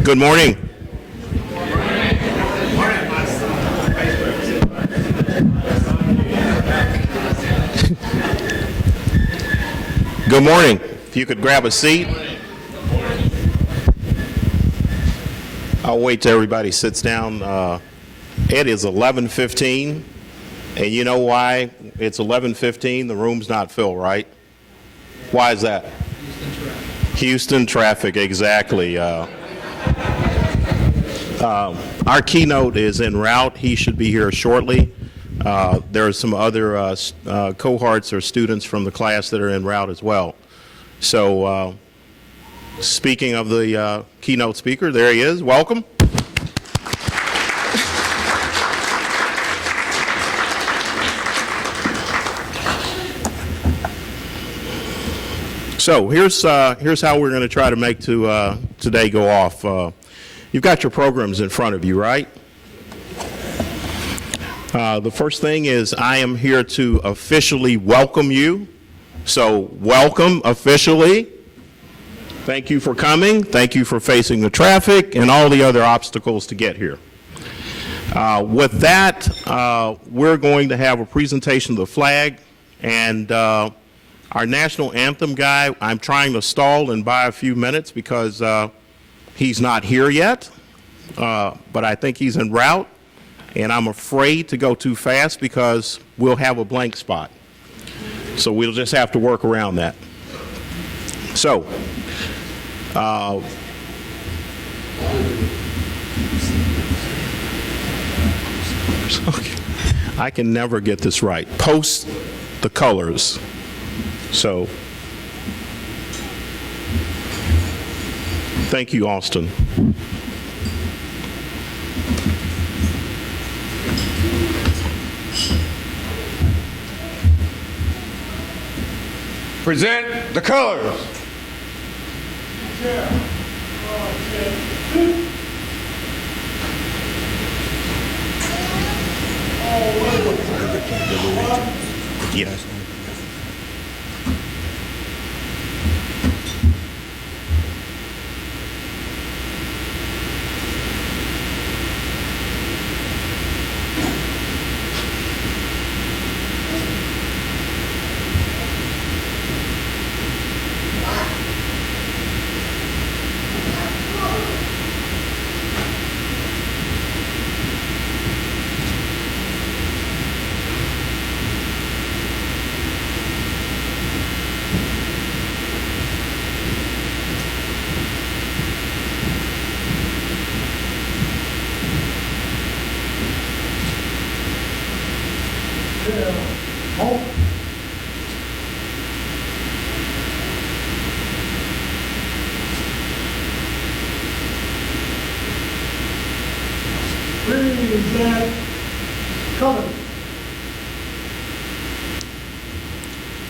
Good morning. Good morning. If you could grab a seat. I'll wait till everybody sits down. It is 11:15, and you know why it's 11:15? The room's not filled, right? Why is that? Houston traffic, exactly. Our keynote is en route. He should be here shortly. There are some other cohorts or students from the class that are en route as well. So speaking of the keynote speaker, there he is. Welcome. So here's how we're going to try to make today go off. You've got your programs in front of you, right? The first thing is I am here to officially welcome you. So welcome officially. Thank you for coming. Thank you for facing the traffic and all the other obstacles to get here. With that, we're going to have a presentation of the flag, and our national anthem guy, I'm trying to stall and buy a few minutes because he's not here yet, but I think he's en route. And I'm afraid to go too fast because we'll have a blank spot. So we'll just have to work around that. So, okay. I can never get this right. Post the colors. So, thank you, Austin. Present the colors. Yes.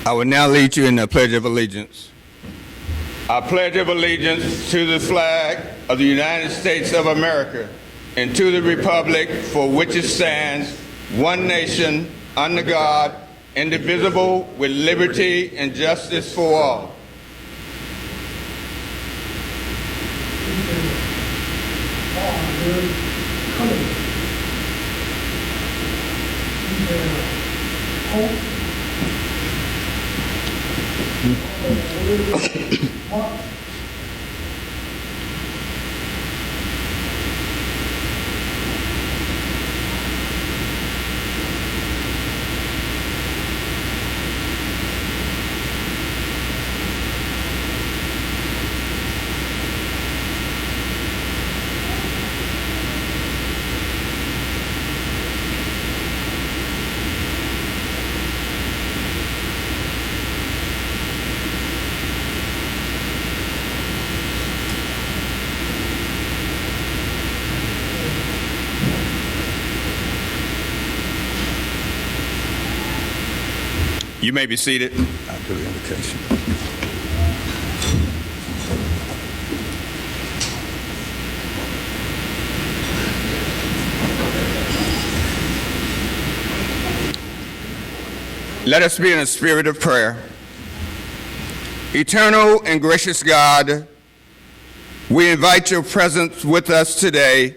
I will now lead you in the Pledge of Allegiance. I pledge of allegiance to the flag of the United States of America and to the republic for which it stands, one nation, under God, indivisible, with liberty and justice for all. You may be seated. I'll do the invocation. Let us be in a spirit of prayer. Eternal and gracious God, we invite your presence with us today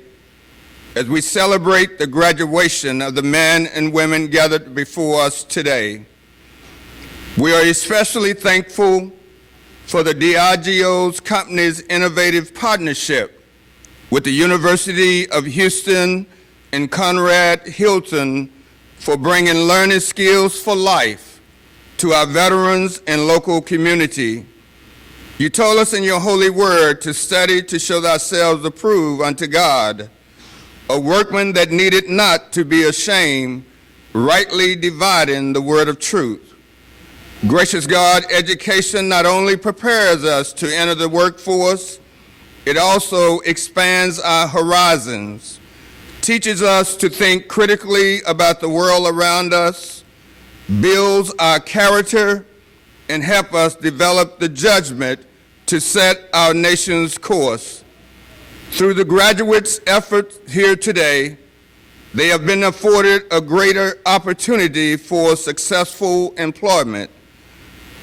as we celebrate the graduation of the men and women gathered before us today. We are especially thankful for the Diageo's company's innovative partnership with the University of Houston and Conrad Hilton for bringing learning skills for life to our veterans and local community. You told us in your holy word to study to show ourselves approved unto God, a workman that needed not to be ashamed, rightly dividing the word of truth. Gracious God, education not only prepares us to enter the workforce, it also expands our horizons, teaches us to think critically about the world around us, builds our character, and help us develop the judgment to set our nation's course. Through the graduates' efforts here today, they have been afforded a greater opportunity for successful employment.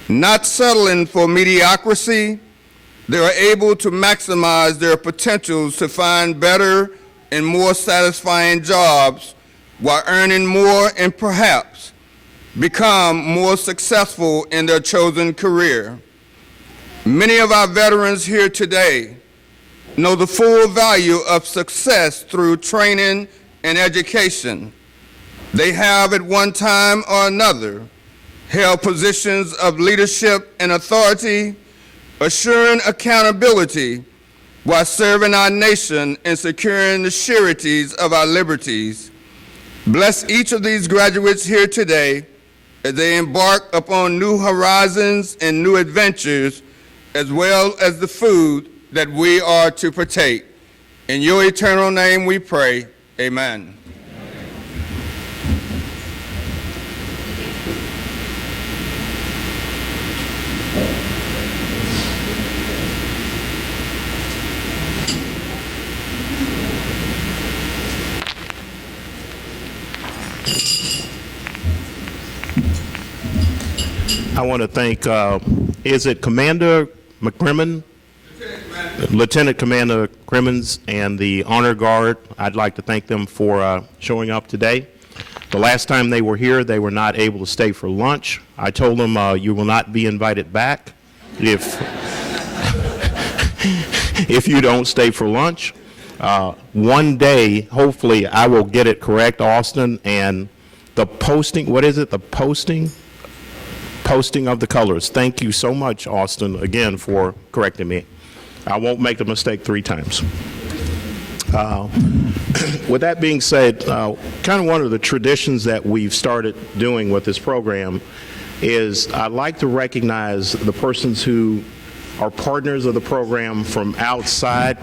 Not settling for mediocrity, they are able to maximize their potentials to find better and more satisfying jobs while earning more and perhaps become more successful in their chosen career. Many of our veterans here today know the full value of success through training and education. They have at one time or another held positions of leadership and authority, assuring accountability while serving our nation and securing the sureties of our liberties. Bless each of these graduates here today as they embark upon new horizons and new adventures, as well as the food that we are to partake. In your eternal name we pray, amen. I want to thank, is it Commander McCrimmon? Lieutenant Commander Crimmins and the Honor Guard. I'd like to thank them for showing up today. The last time they were here, they were not able to stay for lunch. I told them you will not be invited back if you don't stay for lunch. One day, hopefully, I will get it correct, Austin, and the posting, what is it, the posting of the colors. Thank you so much, Austin, again, for correcting me. I won't make the mistake 3 times. With that being said, kind of one of the traditions that we've started doing with this program is I'd like to recognize the persons who are partners of the program from outside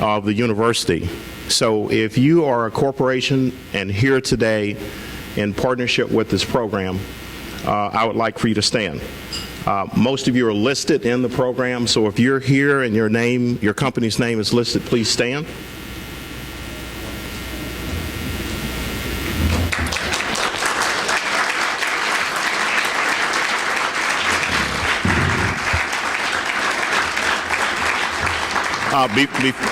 of the university. So if you are a corporation and here today in partnership with this program, I would like for you to stand. Most of you are listed in the program, so if you're here and your name, your company's name is listed, please stand.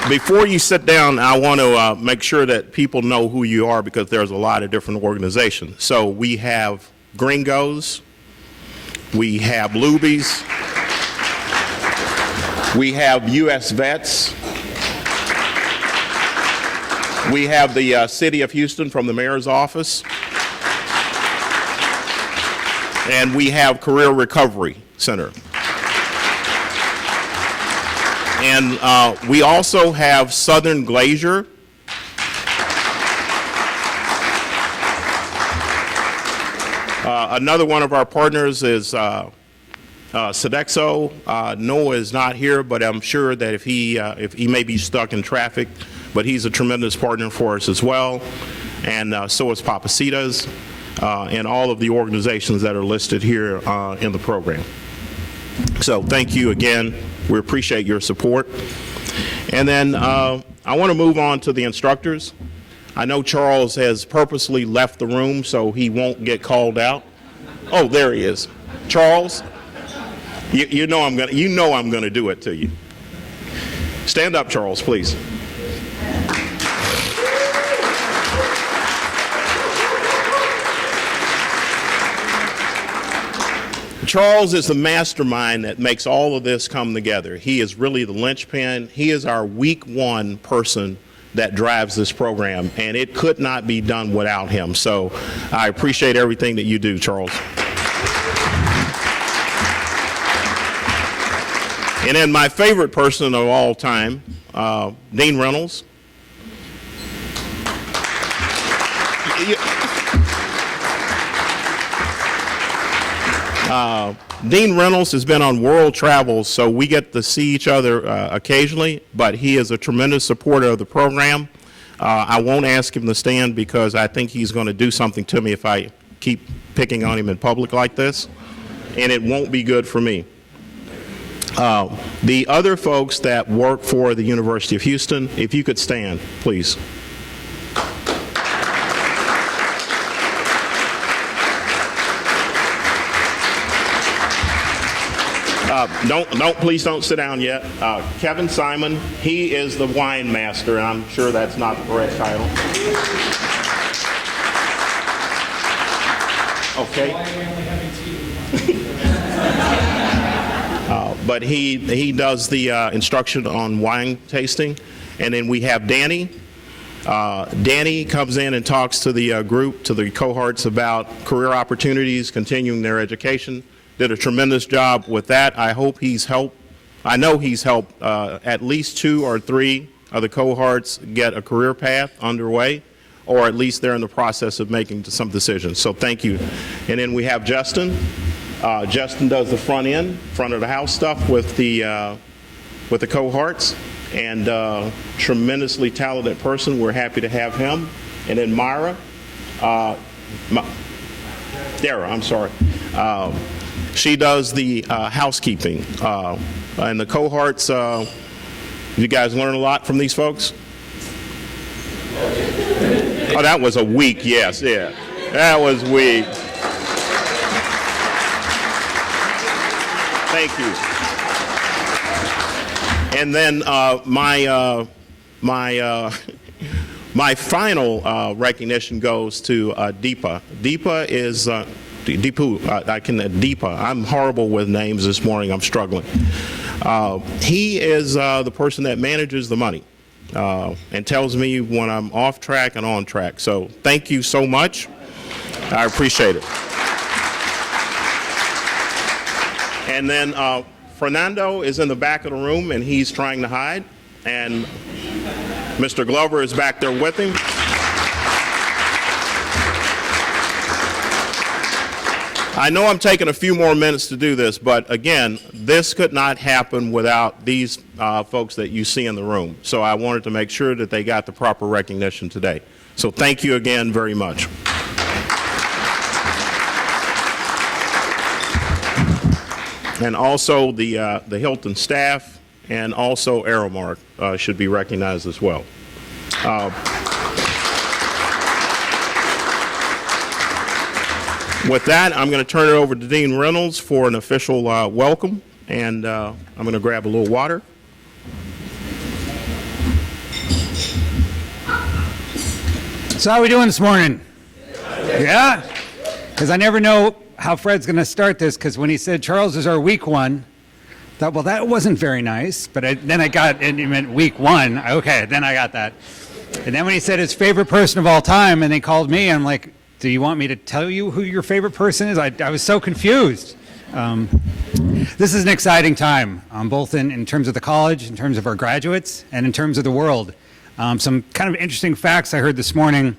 Before you sit down, I want to make sure that people know who you are because there's a lot of different organizations. So we have Gringos, we have Lubies, we have U.S. Vets, we have the City of Houston from the Mayor's Office, and we have Career Recovery Center. And we also have Southern Glacier. Another one of our partners is Sodexo. Noah is not here, but I'm sure that if he may be stuck in traffic, but he's a tremendous partner for us as well. And so is Papacitas, and all of the organizations that are listed here in the program. So thank you again. We appreciate your support. And then I want to move on to the instructors. I know Charles has purposely left the room so he won't get called out Oh, there he is. Charles, you know I'm gonna do it to you. Stand up, Charles, please. Charles is the mastermind that makes all of this come together. He is really the linchpin. He is our week one person that drives this program, and it could not be done without him. So I appreciate everything that you do, Charles. And then my favorite person of all time, Dean Reynolds. Dean Reynolds has been on world travels, so we get to see each other occasionally, but he is a tremendous supporter of the program. I won't ask him to stand because I think he's going to do something to me if I keep picking on him in public like this, and it won't be good for me. The other folks that work for the University of Houston, if you could stand, please. Please don't sit down yet. Kevin Simon, he is the wine master, and I'm sure that's not the correct title. Okay. But he does the instruction on wine tasting. And then we have Danny. Danny comes in and talks to the group, to the cohorts about career opportunities, continuing their education. Did a tremendous job with that. I know he's helped at least 2 or 3 of the cohorts get a career path underway, or at least they're in the process of making some decisions. So thank you. And then we have Justin. Justin does the front of the house stuff with the cohorts, and tremendously talented person. We're happy to have him. And then Dara, I'm sorry. She does the housekeeping. And the cohorts, you guys learn a lot from these folks? Oh, that was a week, yes, yeah. That was weak. Thank you. And then my final recognition goes to Deepa. Deepa is Deepa. I'm horrible with names this morning. I'm struggling. He is the person that manages the money and tells me when I'm off track and on track. So thank you so much. I appreciate it. And then Fernando is in the back of the room, and he's trying to hide. And Mr. Glover is back there with him. I know I'm taking a few more minutes to do this, but again, this could not happen without these folks that you see in the room. So I wanted to make sure that they got the proper recognition today. So thank you again very much. And also the Hilton staff, and also Aramark should be recognized as well. With that, I'm going to turn it over to Dean Reynolds for an official welcome, and I'm going to grab a little water. So how are we doing this morning? Yeah? Because I never know how Fred's going to start this, because when he said Charles is our week one, I thought, well, that wasn't very nice. But then I got, and he meant week one. Okay, then I got that. And then when he said his favorite person of all time, and they called me, I'm like, do you want me to tell you who your favorite person is? I was so confused. This is an exciting time, both in terms of the college, in terms of our graduates, and in terms of the world. Some kind of interesting facts I heard this morning.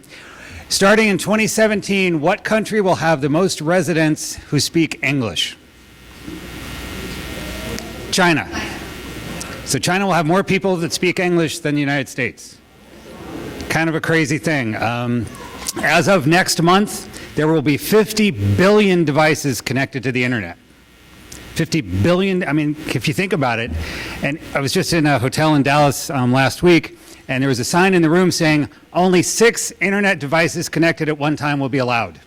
Starting in 2017, what country will have the most residents who speak English? China. So China will have more people that speak English than the United States. Kind of a crazy thing. As of next month, there will be 50 billion devices connected to the internet. 50 billion, I mean, if you think about it. And I was just in a hotel in Dallas last week, and there was a sign in the room saying only 6 internet devices connected at one time will be allowed.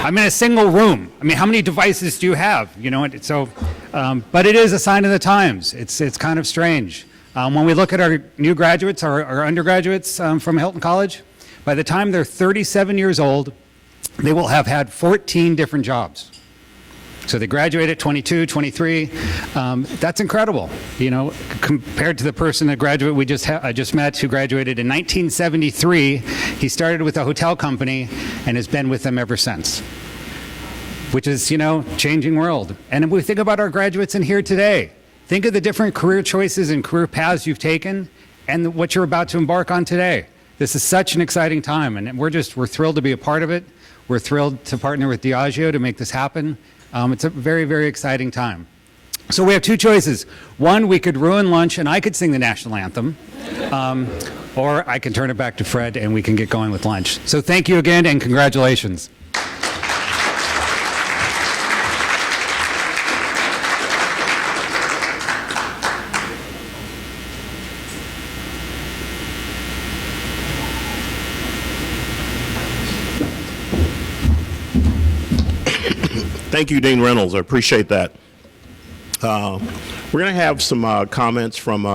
I'm in a single room. I mean, how many devices do you have? You know, so, but it is a sign of the times. It's kind of strange. When we look at our new graduates, our undergraduates from Hilton College, by the time they're 37 years old, they will have had 14 different jobs. So they graduate at 22, 23. That's incredible, you know, compared to the person, a graduate I just met who graduated in 1973. He started with a hotel company and has been with them ever since, which is, you know, changing world. And if we think about our graduates in here today, think of the different career choices and career paths you've taken and what you're about to embark on today. This is such an exciting time, and we're thrilled to be a part of it. We're thrilled to partner with Diageo to make this happen. It's a very, very exciting time. So we have two choices. One, we could ruin lunch and I could sing the national anthem, or I can turn it back to Fred and we can get going with lunch. So thank you again and congratulations. Thank you, Dean Reynolds. I appreciate that. We're going to have some comments from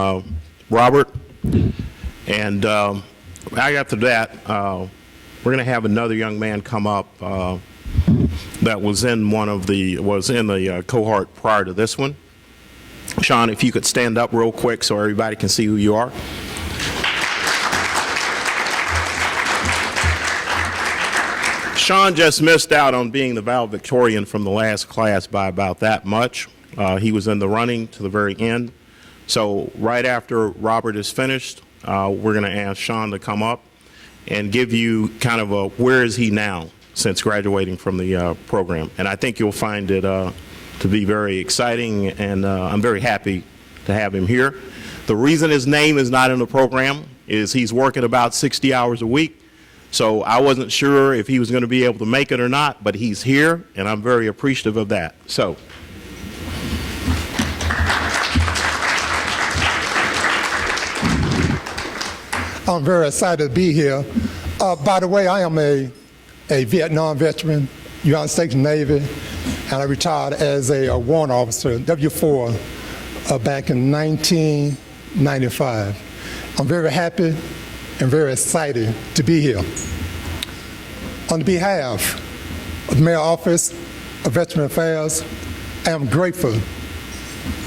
Robert, and right after that, we're going to have another young man come up that was in the cohort prior to this one. Sean, if you could stand up real quick so everybody can see who you are. Sean just missed out on being the valedictorian from the last class by about that much. He was in the running to the very end. So right after Robert is finished, we're going to ask Sean to come up and give you kind of a where is he now since graduating from the program. And I think you'll find it to be very exciting, and I'm very happy to have him here. The reason his name is not in the program is he's working about 60 hours a week. So I wasn't sure if he was going to be able to make it or not, but he's here, and I'm very appreciative of that. So. I'm very excited to be here. By the way, I am a Vietnam veteran, United States Navy, and I retired as a warrant officer, W4, back in 1995. I'm very happy and very excited to be here. On behalf of the Mayor's Office of Veteran Affairs, I am grateful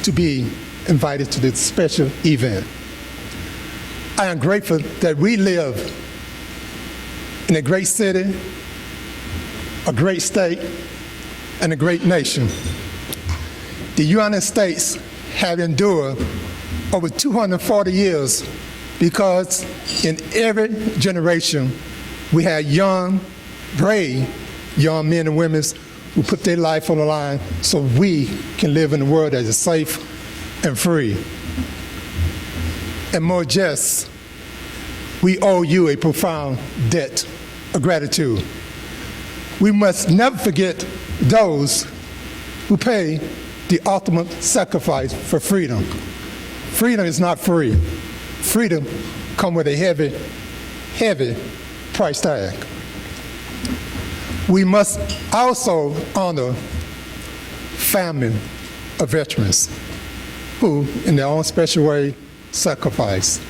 to be invited to this special event. I am grateful that we live in a great city, a great state, and a great nation. The United States have endured over 240 years because in every generation we had young, brave young men and women who put their life on the line so we can live in a world that is safe and free. And more just, we owe you a profound debt of gratitude. We must never forget those who pay the ultimate sacrifice for freedom. Freedom is not free. Freedom comes with a heavy, heavy price tag. We must also honor family of veterans who, in their own special way, sacrifice.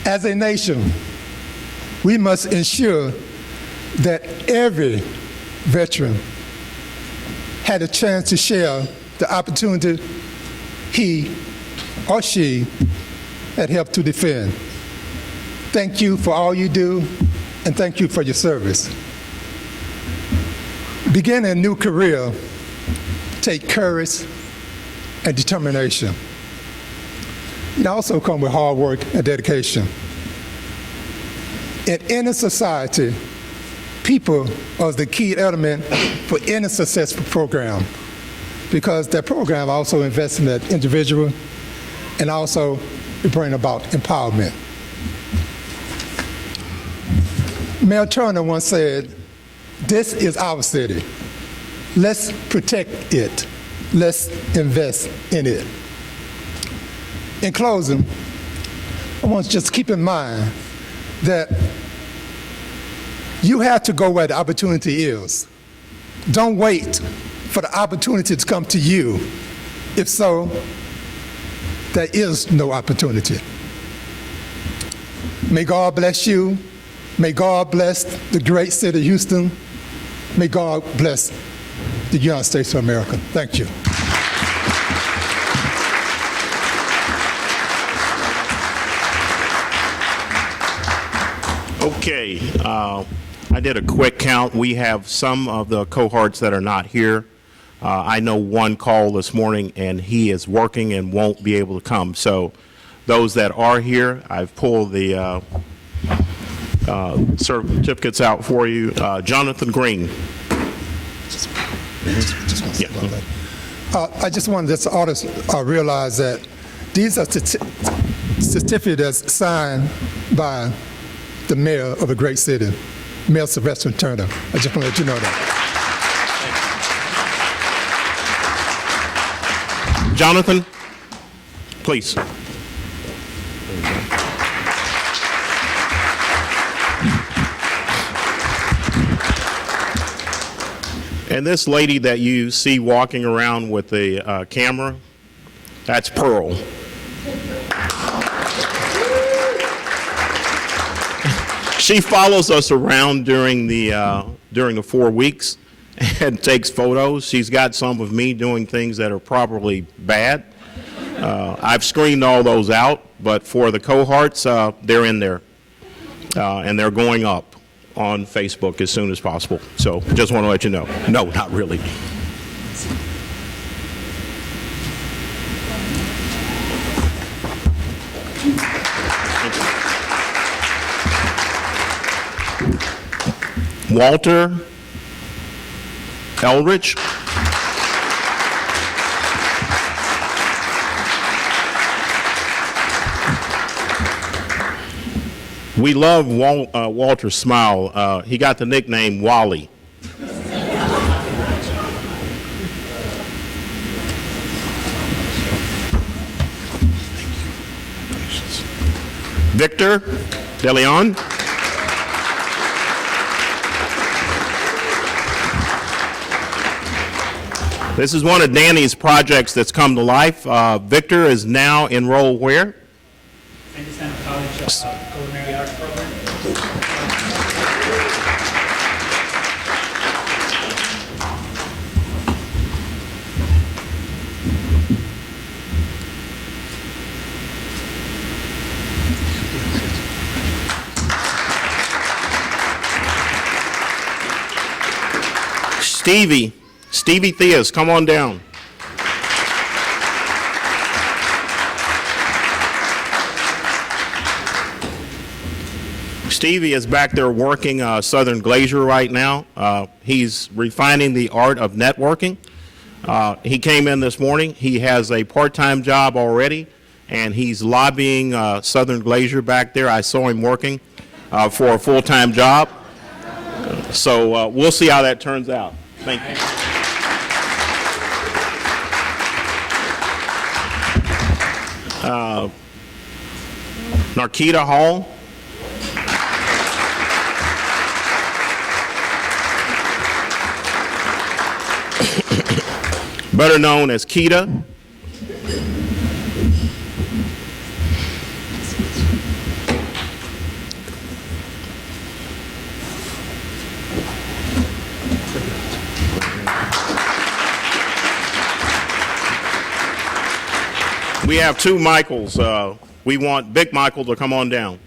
As a nation, we must ensure that every veteran had a chance to share the opportunity he or she had helped to defend. Thank you for all you do, and thank you for your service. Beginning a new career takes courage and determination. It also comes with hard work and dedication. In any society, people are the key element for any successful program, because that program also invests in that individual and also bring about empowerment. Mayor Turner once said, "This is our city. Let's protect it. Let's invest in it." In closing, I want you to just keep in mind that You have to go where the opportunity is. Don't wait for the opportunity to come to you. If so, there is no opportunity. May God bless you. May God bless the great city of Houston. May God bless the United States of America. Thank you. Okay, I did a quick count. We have some of the cohorts that are not here. I know one called this morning, and he is working and won't be able to come. So those that are here, I've pulled the certificates out for you. Jonathan Green. I just wanted this audience to realize that these are certificates signed by the mayor of a great city, Mayor Sylvester Turner. I just want to let you know that. Jonathan, please. And this lady that you see walking around with the camera, that's Pearl. She follows us around during the 4 weeks and takes photos. She's got some of me doing things that are probably bad. I've screened all those out, but for the cohorts, they're in there, and they're going up on Facebook as soon as possible. So just want to let you know. No, not really. Walter Eldridge. We love Walter's smile. He got the nickname Wally. Victor DeLeon. This is one of Danny's projects that's come to life. Victor is now enrolled where? St. Sam College Culinary Arts Program. Stevie Theus, come on down. Stevie is back there working Southern Glacier right now. He's refining the art of networking. He came in this morning. He has a part-time job already, and he's lobbying Southern Glacier back there. I saw him working for a full-time job. So we'll see how that turns out. Thank you. Narkita Hall. Better known as Keita. We have two Michaels. We want Big Michael to come on down.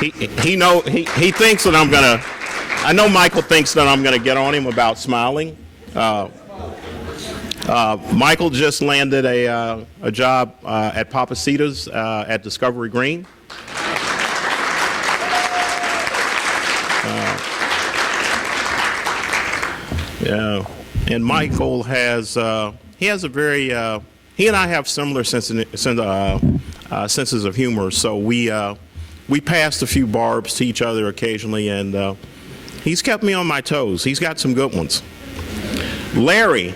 He thinks that I'm gonna. I know Michael thinks that I'm gonna get on him about smiling. Michael just landed a job at Papacitas at Discovery Green. And Michael has he has a very he and I have similar senses of humor. So we we passed a few barbs to each other occasionally, and he's kept me on my toes. He's got some good ones. Larry.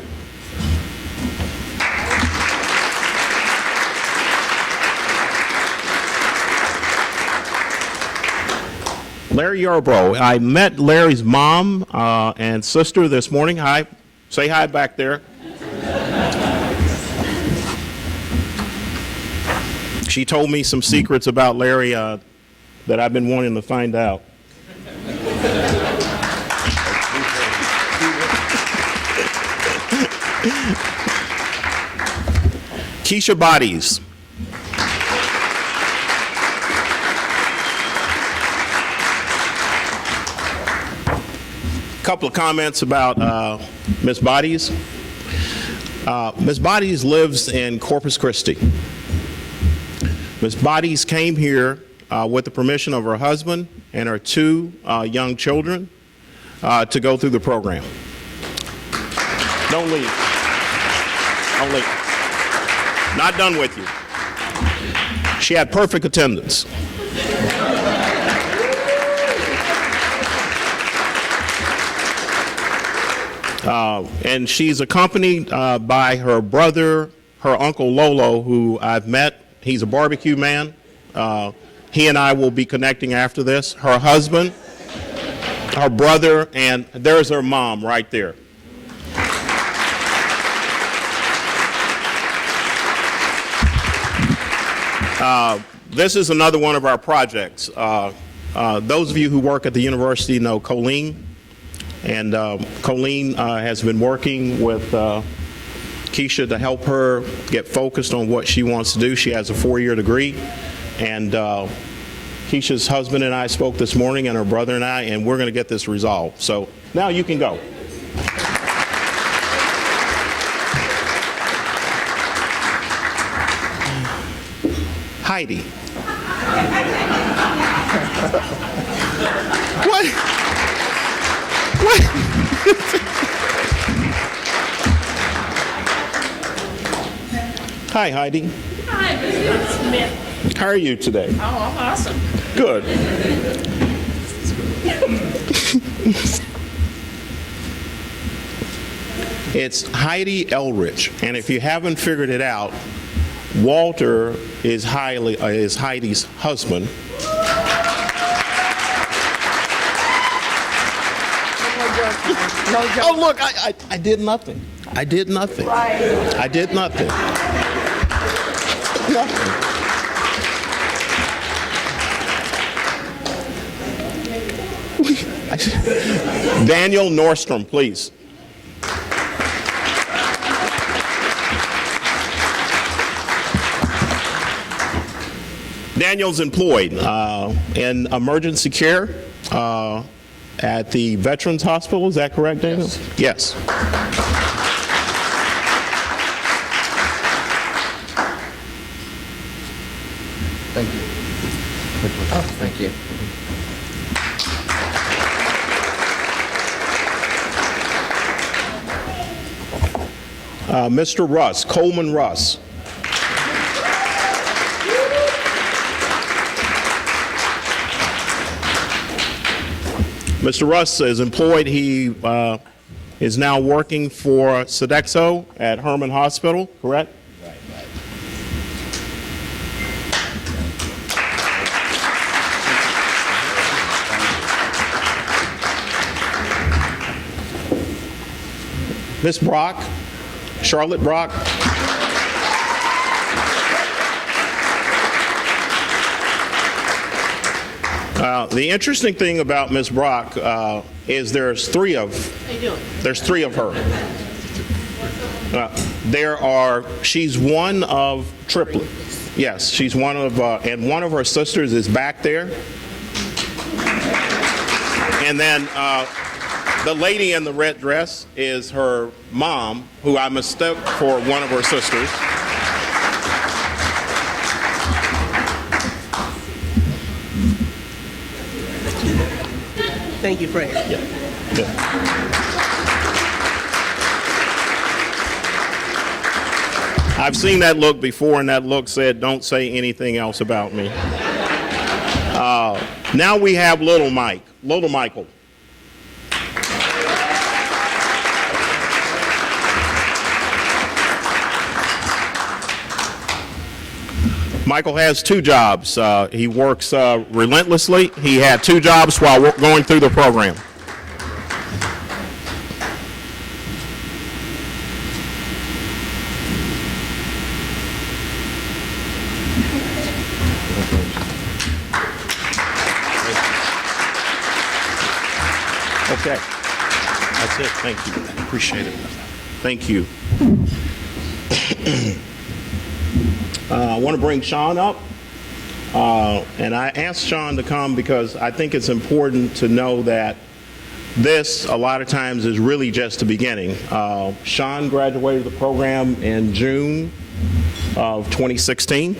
Larry Yarbrough. I met Larry's mom and sister this morning. Hi. Say hi back there. She told me some secrets about Larry that I've been wanting to find out. Keisha Bodies. Couple of comments about Miss Bodies. Miss Bodies lives in Corpus Christi. Miss Bodies came here with the permission of her husband and her two young children to go through the program. Don't leave. Don't leave. Not done with you. She had perfect attendance. And she's accompanied by her brother, her uncle Lolo, who I've met. He's a barbecue man. He and I will be connecting after this. Her husband, her brother, and there's her mom right there. This is another one of our projects. Those of you who work at the university know Colleen. And Colleen has been working with Keisha to help her get focused on what she wants to do. She has a 4-year degree. And Keisha's husband and I spoke this morning, and her brother and I, and we're going to get this resolved. So now you can go. Heidi. What? What? Hi, Heidi. Hi, Mr. Smith. How are you today? Oh, I'm awesome. Good. It's Heidi Elrich, and if you haven't figured it out, Walter is Heidi's husband. Oh, look, I did nothing. I did nothing. I did nothing. Nothing. Daniel Nordstrom, please. Daniel's employed in emergency care at the Veterans Hospital. Is that correct, Daniel? Yes. Thank you. Oh, thank you. Mr. Russ, Coleman Russ. Mr. Russ is employed. He is now working for Sodexo at Herman Hospital, correct? Right. Miss Brock, Charlotte Brock. The interesting thing about Miss Brock is there's three of her. She's one of triplets. Yes, she's one of, and one of her sisters is back there. And then the lady in the red dress is her mom, who I mistook for one of her sisters. Thank you, Fred. Yeah. I've seen that look before, and that look said, "Don't say anything else about me." Now we have Little Mike, Little Michael. Michael has two jobs. He works relentlessly. He had two jobs while going through the program. Okay. That's it. Thank you. Appreciate it. Thank you. I want to bring Sean up. And I asked Sean to come because I think it's important to know that this, a lot of times, is really just the beginning. Sean graduated the program in June of 2016.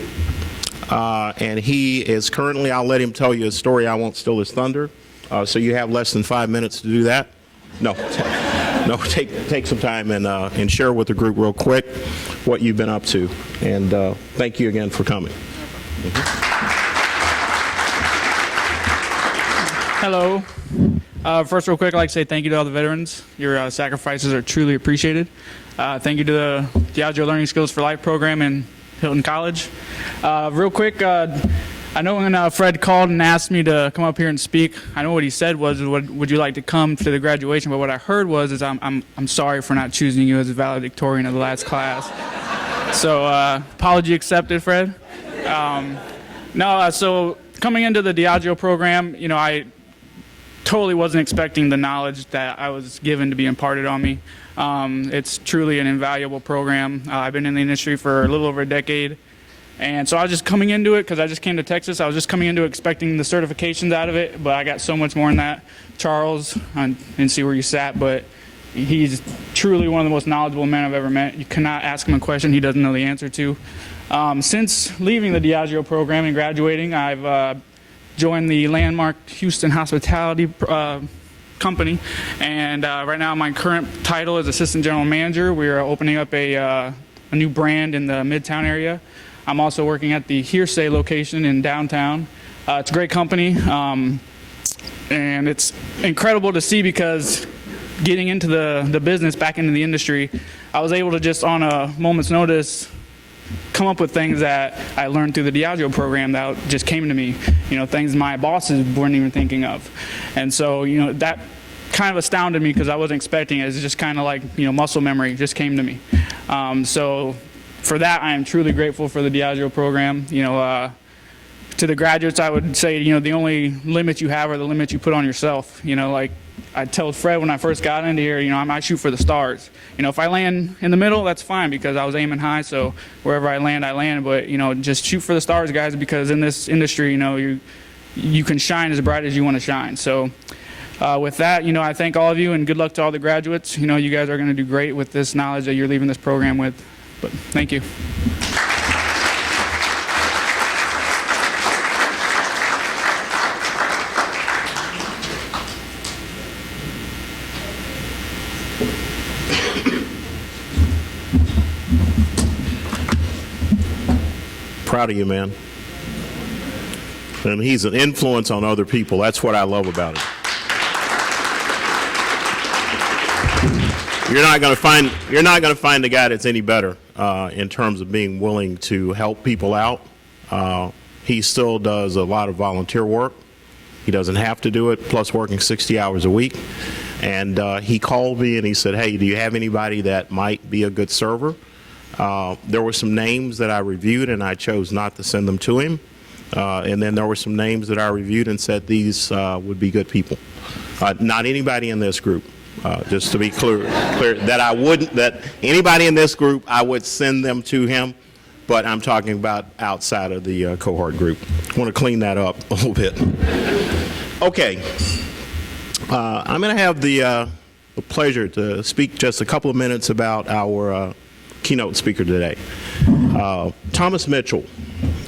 And he is currently, I'll let him tell you a story. I won't steal his thunder. So you have less than 5 minutes to do that? No. No, take some time and share with the group real quick what you've been up to. And thank you again for coming. Hello. First, real quick, I'd like to say thank you to all the veterans. Your sacrifices are truly appreciated. Thank you to the Diageo Learning Skills for Life program in Hilton College. Real quick, I know when Fred called and asked me to come up here and speak, I know what he said was, would you like to come to the graduation? But what I heard was, I'm sorry for not choosing you as a valedictorian of the last class. So apology accepted, Fred. So coming into the Diageo program, you know, I totally wasn't expecting the knowledge that I was given to be imparted on me. It's truly an invaluable program. I've been in the industry for a little over a decade. And so I was just coming into it because I just came to Texas. I was just coming into it expecting the certifications out of it, but I got so much more than that. Charles, I didn't see where you sat, but he's truly one of the most knowledgeable men I've ever met. You cannot ask him a question he doesn't know the answer to. Since leaving the Diageo program and graduating, I've joined the Landmark Houston Hospitality Company, and right now my current title is Assistant General Manager. We're opening up a new brand in the Midtown area. I'm also working at the Hearsay location in downtown. It's a great company, and it's incredible to see because getting into the business, back into the industry, I was able to just on a moment's notice come up with things that I learned through the Diageo program that just came to me, you know, things my bosses weren't even thinking of. And so, you know, that kind of astounded me because I wasn't expecting it. It's just kind of like, you know, muscle memory, it just came to me. So for that, I am truly grateful for the Diageo program. You know, to the graduates, I would say, you know, the only limits you have are the limits you put on yourself. You know, like I told Fred when I first got into here, you know, I might shoot for the stars. You know, if I land in the middle, that's fine because I was aiming high. So wherever I land, I land. But, you know, just shoot for the stars, guys, because in this industry, you know, you can shine as bright as you want to shine. So with that, you know, I thank all of you and good luck to all the graduates. You know, you guys are going to do great with this knowledge that you're leaving this program with. But thank you. Proud of you, man. And he's an influence on other people. That's what I love about him. You're not going to find a guy that's any better in terms of being willing to help people out. He still does a lot of volunteer work. He doesn't have to do it, plus working 60 hours a week. And he called me and he said, hey, do you have anybody that might be a good server? There were some names that I reviewed and I chose not to send them to him. And then there were some names that I reviewed and said these would be good people. Not anybody in this group. Just to be clear that anybody in this group, I would send them to him, but I'm talking about outside of the cohort group. I want to clean that up a little bit. Okay. I'm going to have the pleasure to speak just a couple of minutes about our keynote speaker today, Thomas Mitchell.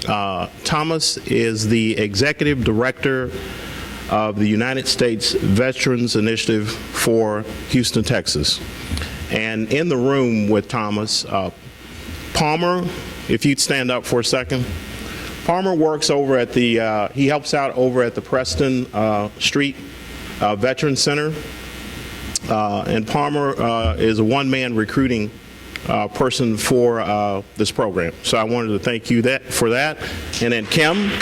Thomas is the executive director of the United States Veterans Initiative for Houston, Texas. And in the room with Thomas, Palmer, if you'd stand up for a second. Palmer works over at the, he helps out over at the Preston Street Veterans Center. And Palmer is a one-man recruiting person for this program. So I wanted to thank you for that. And then Kim.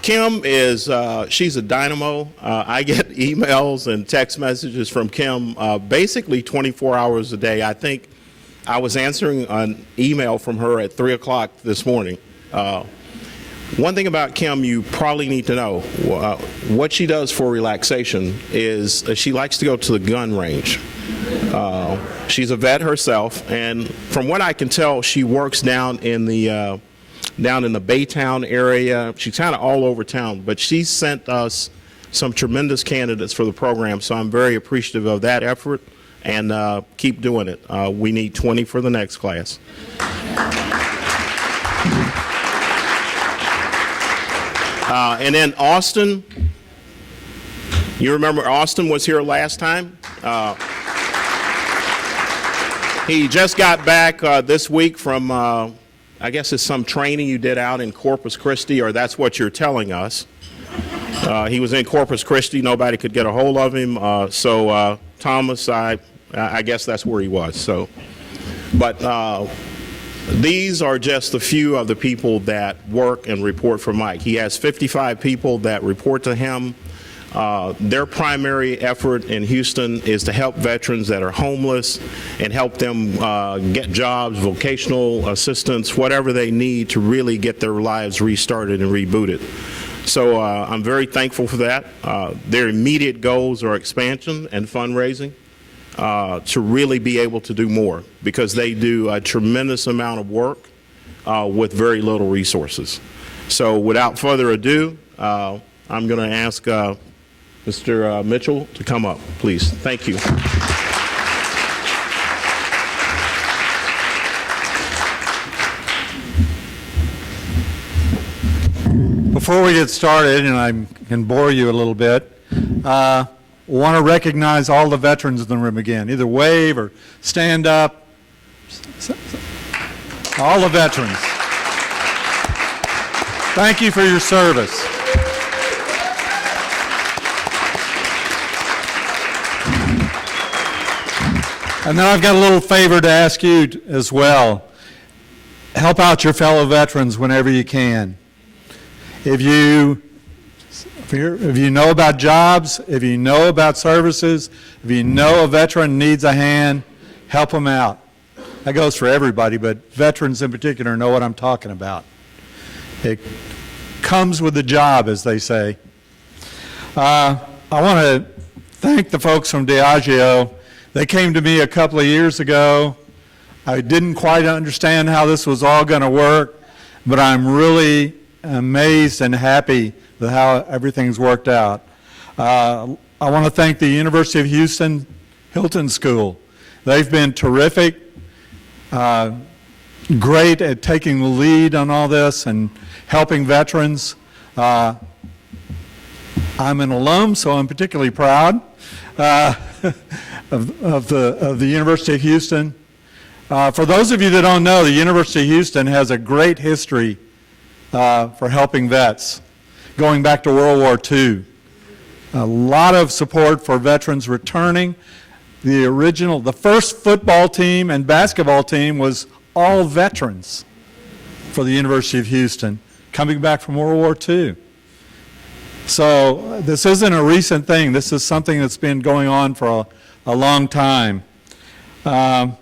Kim is, she's a dynamo. I get emails and text messages from Kim basically 24 hours a day. I think I was answering an email from her at 3 o'clock this morning. One thing about Kim you probably need to know, what she does for relaxation is she likes to go to the gun range. She's a vet herself, and from what I can tell, she works down in the Baytown area. She's kind of all over town, but she sent us some tremendous candidates for the program, so I'm very appreciative of that effort, and keep doing it. We need 20 for the next class. And then Austin, you remember Austin was here last time? He just got back this week from, I guess it's some training you did out in Corpus Christi, or that's what you're telling us. He was in Corpus Christi, nobody could get a hold of him, so Thomas, I guess that's where he was. So, but these are just a few of the people that work and report for Mike. He has 55 people that report to him. Their primary effort in Houston is to help veterans that are homeless and help them get jobs, vocational assistance, whatever they need to really get their lives restarted and rebooted. So I'm very thankful for that. Their immediate goals are expansion and fundraising to really be able to do more, because they do a tremendous amount of work with very little resources. So without further ado, I'm going to ask Mr. Mitchell to come up, please. Thank you. Before we get started, and I can bore you a little bit, want to recognize all the veterans in the room again. Either wave or stand up. All the veterans. Thank you for your service. And then I've got a little favor to ask you as well. Help out your fellow veterans whenever you can. If you know about jobs, if you know about services, if you know a veteran needs a hand, help them out. That goes for everybody, but veterans in particular know what I'm talking about. It comes with the job, as they say. I want to thank the folks from Diageo. They came to me a couple of years ago. I didn't quite understand how this was all going to work, but I'm really amazed and happy with how everything's worked out. I want to thank the University of Houston Hilton School. They've been terrific, great at taking the lead on all this and helping veterans. I'm an alum, so I'm particularly proud of the University of Houston. For those of you that don't know, the University of Houston has a great history for helping vets, going back to World War II. A lot of support for veterans returning. The first football team and basketball team was all veterans for the University of Houston, coming back from World War II. So this isn't a recent thing. This is something that's been going on for a long time. I'm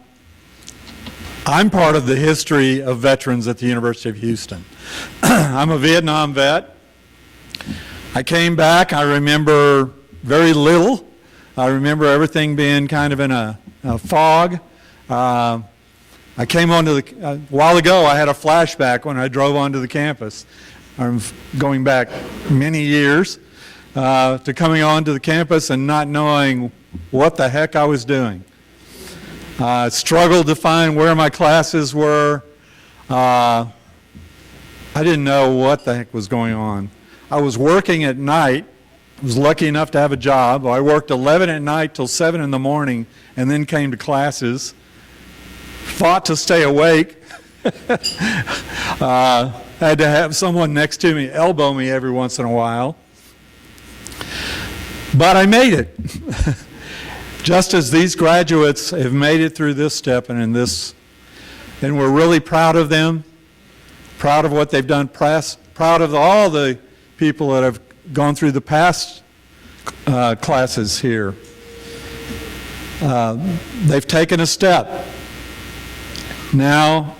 part of the history of veterans at the University of Houston. I'm a Vietnam vet. I came back, I remember very little. I remember everything being kind of in a fog. I came onto a while ago, I had a flashback when I drove onto the campus. I'm going back many years to coming onto the campus and not knowing what the heck I was doing. I struggled to find where my classes were. I didn't know what the heck was going on. I was working at night. I was lucky enough to have a job. I worked 11 at night till 7 in the morning and then came to classes fought to stay awake. Had to have someone next to me elbow me every once in a while. But I made it. Just as these graduates have made it through this step and we're really proud of them, proud of what they've done, proud of all the people that have gone through the past classes here. They've taken a step. Now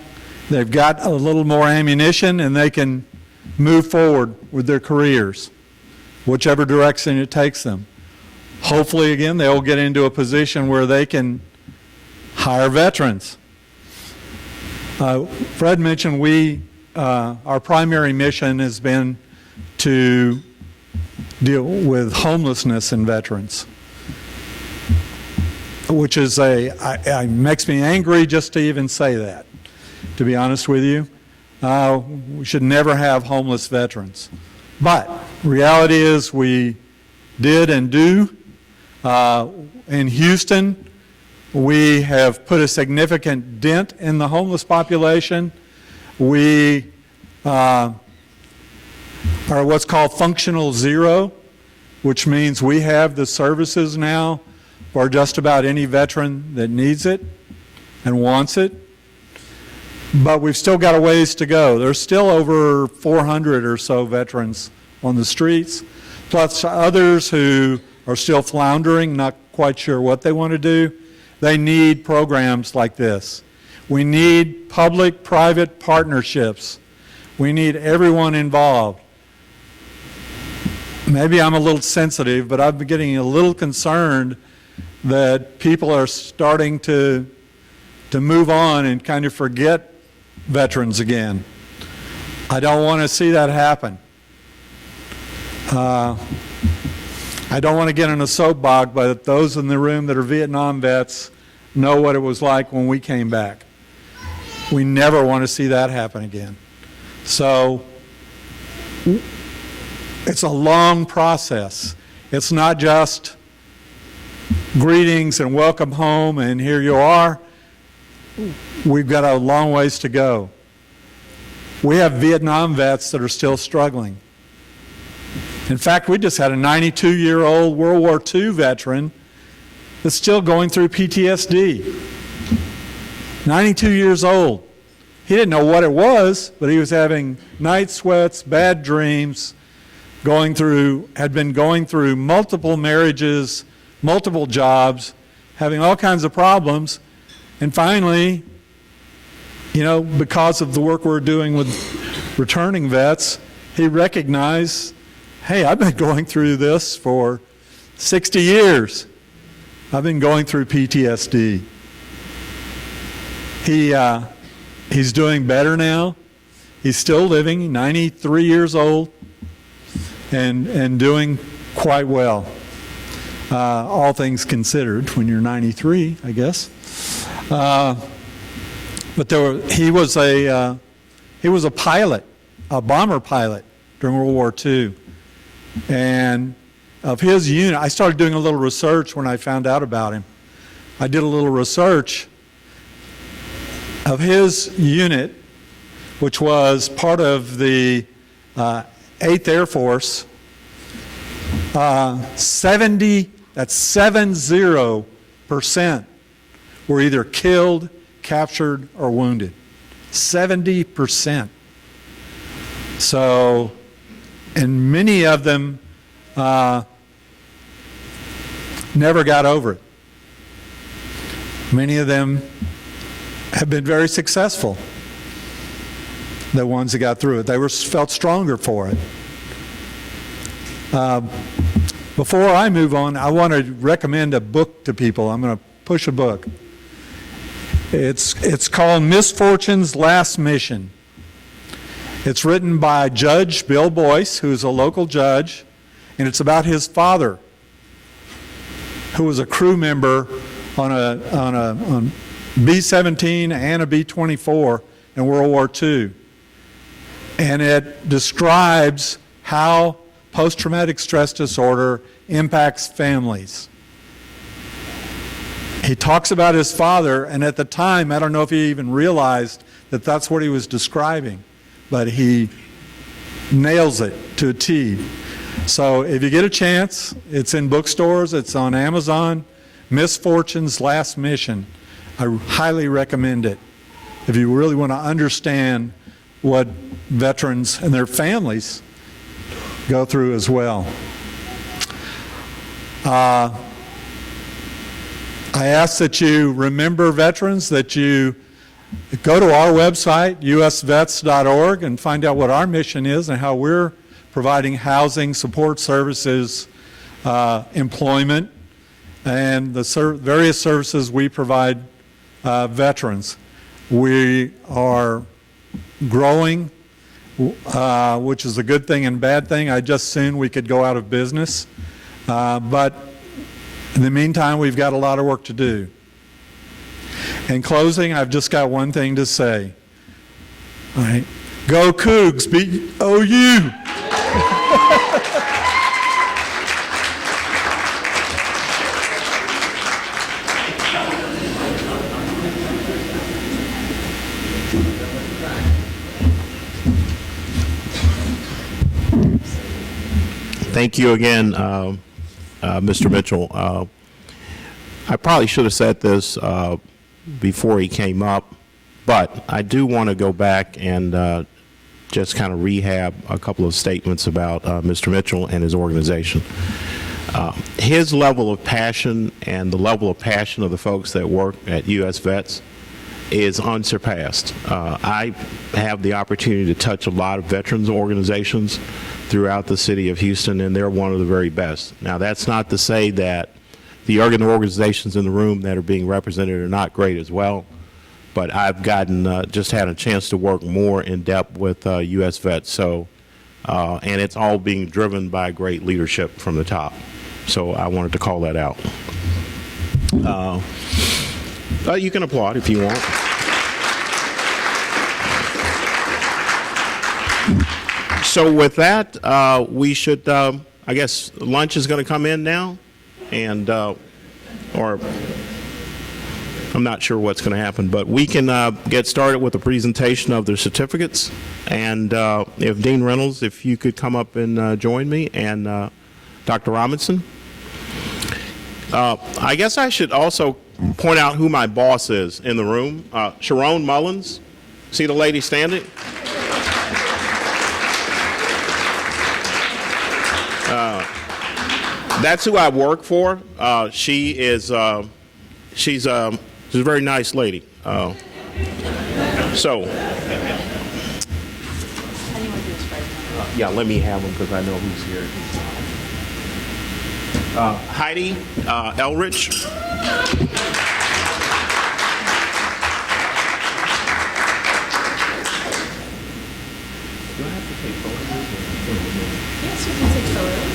they've got a little more ammunition and they can move forward with their careers, whichever direction it takes them. Hopefully, again, they'll get into a position where they can hire veterans. Fred mentioned our primary mission has been to deal with homelessness in veterans, which is makes me angry just to even say that, to be honest with you. We should never have homeless veterans. But reality is we did and do. In Houston, we have put a significant dent in the homeless population. We are what's called functional zero, which means we have the services now for just about any veteran that needs it and wants it. But we've still got a ways to go. There's still over 400 or so veterans on the streets, plus others who are still floundering, not quite sure what they want to do. They need programs like this. We need public-private partnerships. We need everyone involved. Maybe I'm a little sensitive, but I'm getting a little concerned that people are starting to move on and kind of forget veterans again. I don't want to see that happen. I don't want to get in a soapbox, but those in the room that are Vietnam vets know what it was like when we came back. We never want to see that happen again. So it's a long process. It's not just greetings and welcome home and here you are. We've got a long ways to go. We have Vietnam vets that are still struggling. In fact, we just had a 92-year-old World War II veteran that's still going through PTSD. 92 years old. He didn't know what it was, but he was having night sweats, bad dreams, had been going through multiple marriages, multiple jobs, having all kinds of problems. And finally, because of the work we're doing with returning vets, he recognized, hey, I've been going through this for 60 years. I've been going through PTSD. He's doing better now. He's still living, 93 years old, and doing quite well. All things considered, when you're 93, I guess. But he was a pilot, a bomber pilot during World War II. And of his unit, I started doing a little research when I found out about him. I did a little research of his unit, which was part of the 8th Air Force. 70% were either killed, captured, or wounded. 70%. So, and many of them never got over it. Many of them have been very successful, the ones that got through it. They felt stronger for it. Before I move on, I want to recommend a book to people. I'm going to push a book. It's called Misfortune's Last Mission. It's written by Judge Bill Boyce, who's a local judge, and it's about his father, who was a crew member on B-17 and a B-24 in World War II. And it describes how post-traumatic stress disorder impacts families. he talks about his father, and at the time, I don't know if he even realized that that's what he was describing, but he nails it to a T. So if you get a chance, it's in bookstores, it's on Amazon, Misfortune's Last Mission. I highly recommend it if you really want to understand what veterans and their families go through as well. I ask that you remember veterans, that you go to our website, usvets.org, and find out what our mission is and how we're providing housing, support services, employment, and the various services we provide veterans. We are growing, which is a good thing and bad thing. I just soon we could go out of business. But in the meantime, we've got a lot of work to do. In closing, I've just got one thing to say. All right. Go Cougs, beat OU! Thank you again, Mr. Mitchell. I probably should have said this before he came up, but I do want to go back and just kind of rehab a couple of statements about Mr. Mitchell and his organization. His level of passion and the level of passion of the folks that work at US Vets is unsurpassed. I have the opportunity to touch a lot of veterans organizations throughout the city of Houston, and they're one of the very best. Now, that's not to say that the other organizations in the room that are being represented are not great as well, but I've just had a chance to work more in depth with US Vets, so, and it's all being driven by great leadership from the top. So I wanted to call that out. You can applaud if you want. So with that, we should, I guess lunch is going to come in now, and, or I'm not sure what's going to happen, but we can get started with the presentation of their certificates. And if Dean Reynolds, if you could come up and join me, and Dr. Robinson. I guess I should also point out who my boss is in the room. Sharon Mullins. See the lady standing? That's who I work for. She's a very nice lady. So, yeah, let me have him because I know who's here. Heidi Elrich. Yes, you can take photos.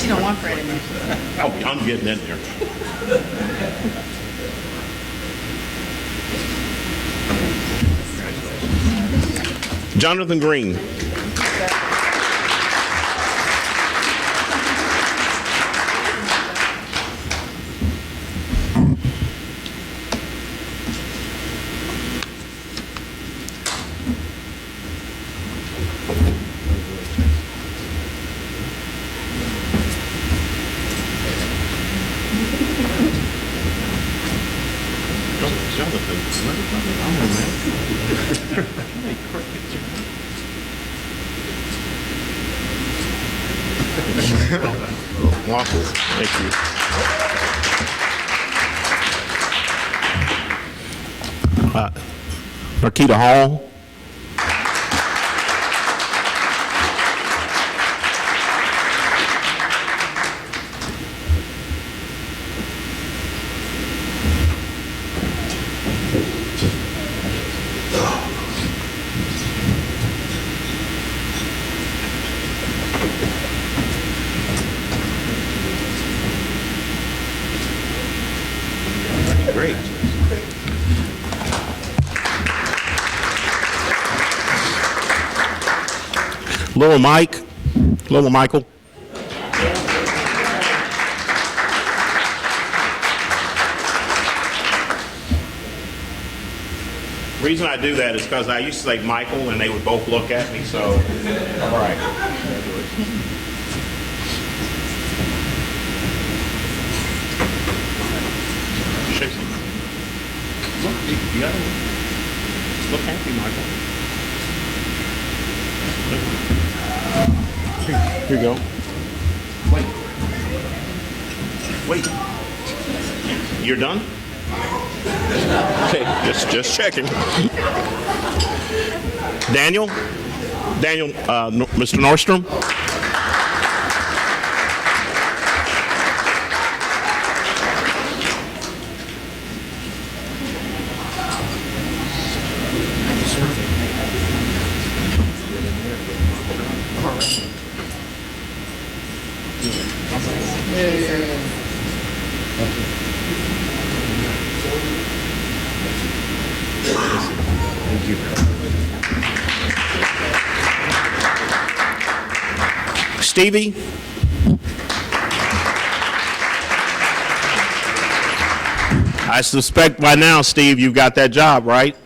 You don't want Fred in there. Oh, I'm getting in there. Jonathan Green. Waffles. Thank you. Marquita Hall. Great. Little Mike, little Michael. The reason I do that is because I used to say Michael and they would both look at me, so, all right. Shake some. Look, you gotta look happy, Michael. Here you go. Wait. You're done? Okay, just checking. Daniel, Mr. Nordstrom. Stevie. I suspect by now, Steve, you've got that job, right?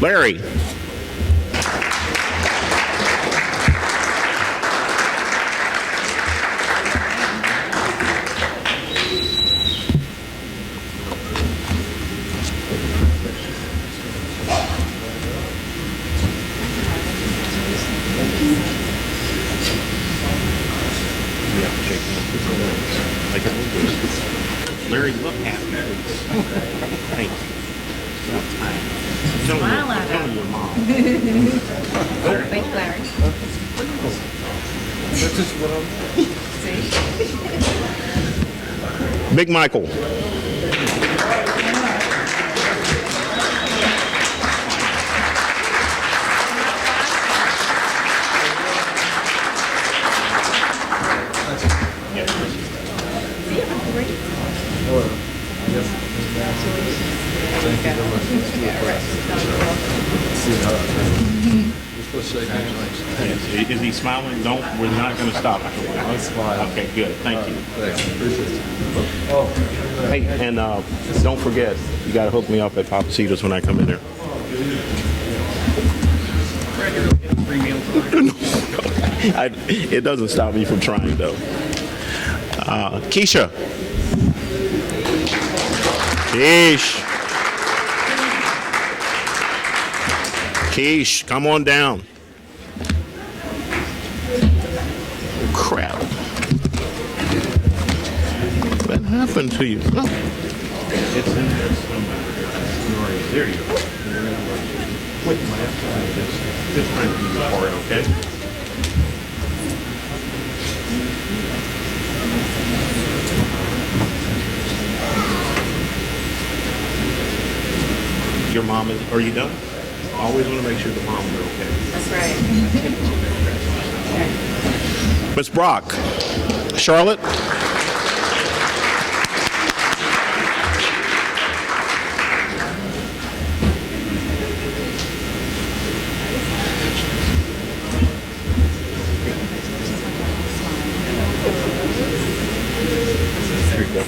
Larry. Larry, look happy, please. Thank you. Smile at Tell your mom. Thank you, Larry. Big Michael. Is he smiling? Don't. We're not going to stop. Okay, good. Thank you. Hey, and don't forget, you got to hook me up at Papacitos when I come in there. It doesn't stop me from trying, though. Keisha. Keish, come on down. Crap. What happened to you? Oh. It's in there somewhere. There you go. Wait, this time you for it, okay? Your mom is, are you done? Always want to make sure the moms are okay. That's right. Miss Brock. Charlotte? There you go.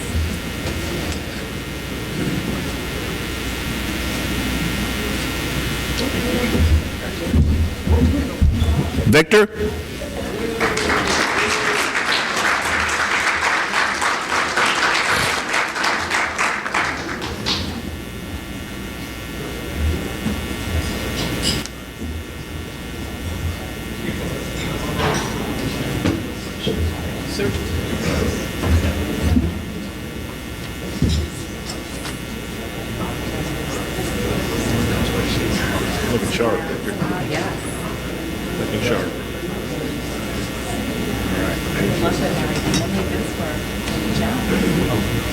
Victor? Looking sharp, Victor. Looking sharp.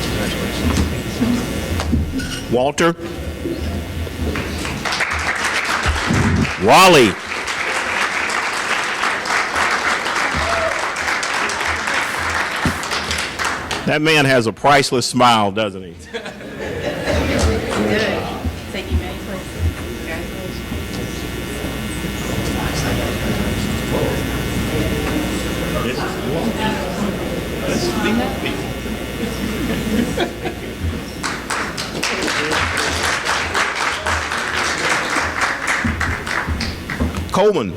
Congratulations. Walter. Wally. That man has a priceless smile, doesn't he? Good. Take you many places. Congratulations. Coleman.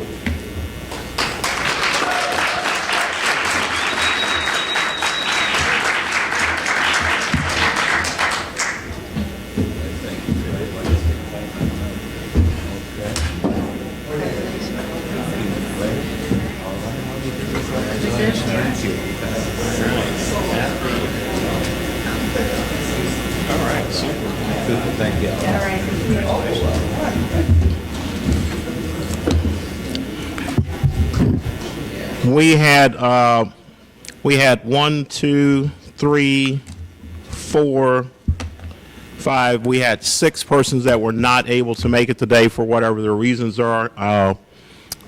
We had 1, 2, 3, 4, 5. We had 6 persons that were not able to make it today for whatever their reasons are,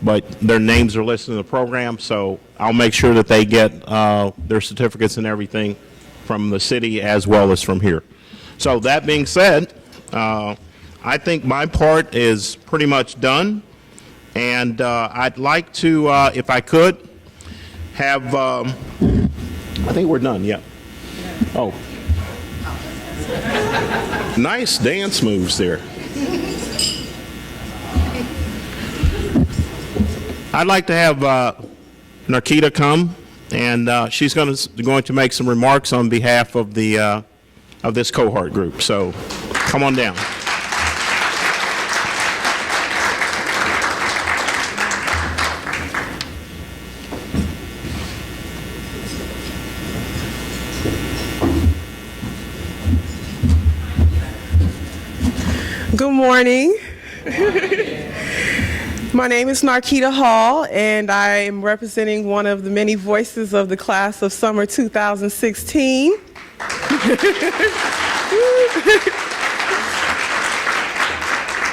but their names are listed in the program, so I'll make sure that they get their certificates and everything from the city as well as from here. So that being said, I think my part is pretty much done, and I'd like to, if I could, have, I think we're done, yeah. Oh. Nice dance moves there. I'd like to have Narkita come, and she's going to make some remarks on behalf of the of this cohort group. So come on down. Good morning. My name is Narkita Hall, and I am representing one of the many voices of the class of summer 2016.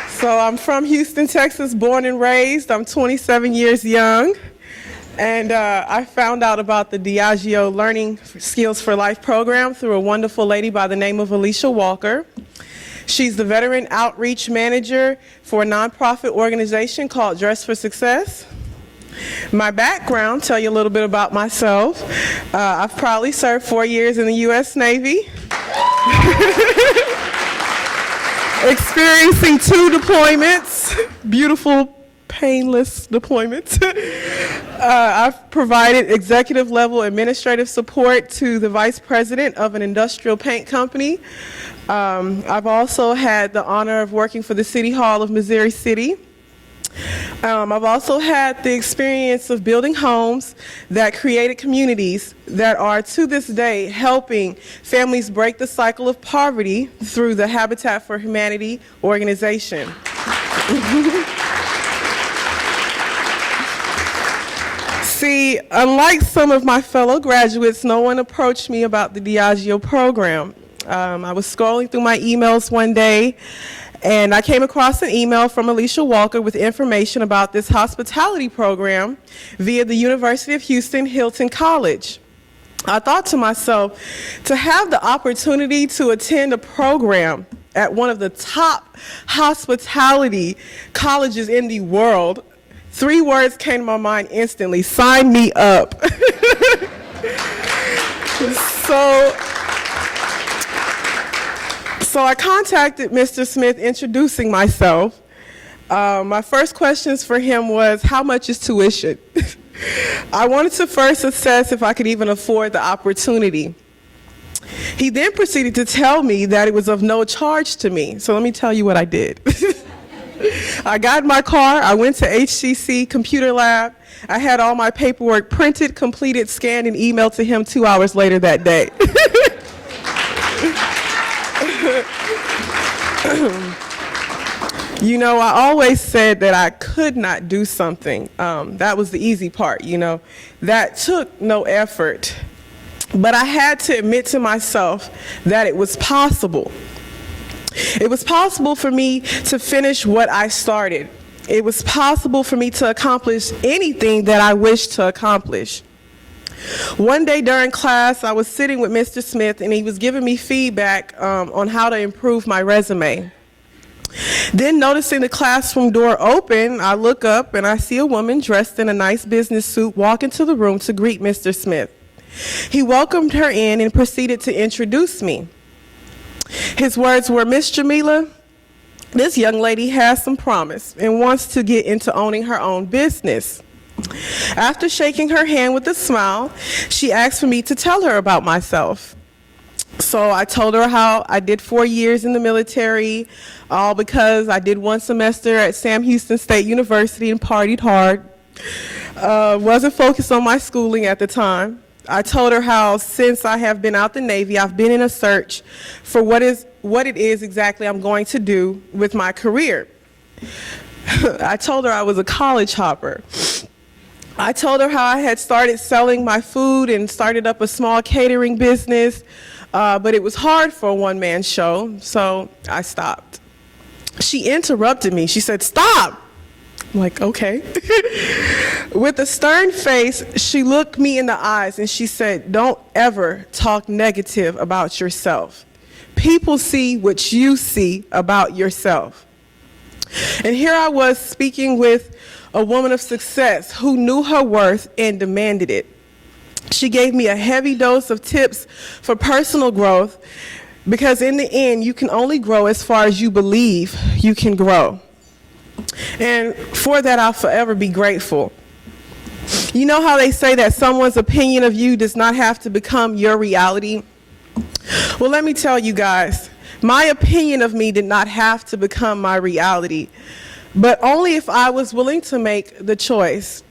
So I'm from Houston, Texas, born and raised. I'm 27 years young, and I found out about the Diageo Learning Skills for Life program through a wonderful lady by the name of Alicia Walker. She's the Veteran Outreach Manager for a nonprofit organization called Dress for Success. My background, tell you a little bit about myself. I've proudly served 4 years in the U.S. Navy, experiencing 2 deployments, beautiful, painless deployments. I've provided executive level administrative support to the vice president of an industrial paint company. I've also had the honor of working for the City Hall of Missouri City. I've also had the experience of building homes that created communities that are to this day helping families break the cycle of poverty through the Habitat for Humanity organization. See, unlike some of my fellow graduates, no one approached me about the Diageo program. I was scrolling through my emails one day, and I came across an email from Alicia Walker with information about this hospitality program via the University of Houston Hilton College. I thought to myself, to have the opportunity to attend a program at one of the top hospitality colleges in the world, 3 words came to my mind instantly: sign me up. So I contacted Mr. Smith introducing myself. My first questions for him was, how much is tuition? I wanted to first assess if I could even afford the opportunity. He then proceeded to tell me that it was of no charge to me. So let me tell you what I did. I got in my car, I went to HCC Computer Lab. I had all my paperwork printed, completed, scanned, and emailed to him 2 hours later that day. You know, I always said that I could not do something. That was the easy part, you know. That took no effort. But I had to admit to myself that it was possible. It was possible for me to finish what I started. It was possible for me to accomplish anything that I wished to accomplish. One day during class, I was sitting with Mr. Smith, and he was giving me feedback on how to improve my resume. Then, noticing the classroom door open, I look up and I see a woman dressed in a nice business suit walk into the room to greet Mr. Smith. He welcomed her in and proceeded to introduce me. His words were, "Miss Jamila, this young lady has some promise and wants to get into owning her own business." After shaking her hand with a smile, she asked for me to tell her about myself. So I told her how I did 4 years in the military, all because I did 1 semester at Sam Houston State University and partied hard. Wasn't focused on my schooling at the time. I told her how since I have been out the Navy, I've been in a search for what it is exactly I'm going to do with my career. I told her I was a college hopper. I told her how I had started selling my food and started up a small catering business, but it was hard for a one-man show, so I stopped. She interrupted me. She said, "Stop." I'm like, okay. With a stern face, she looked me in the eyes and she said, "Don't ever talk negative about yourself. People see what you see about yourself." And here I was speaking with a woman of success who knew her worth and demanded it. She gave me a heavy dose of tips for personal growth, because in the end, you can only grow as far as you believe you can grow. And for that, I'll forever be grateful. You know how they say that someone's opinion of you does not have to become your reality? Well, let me tell you guys, my opinion of me did not have to become my reality, but only if I was willing to make the choice.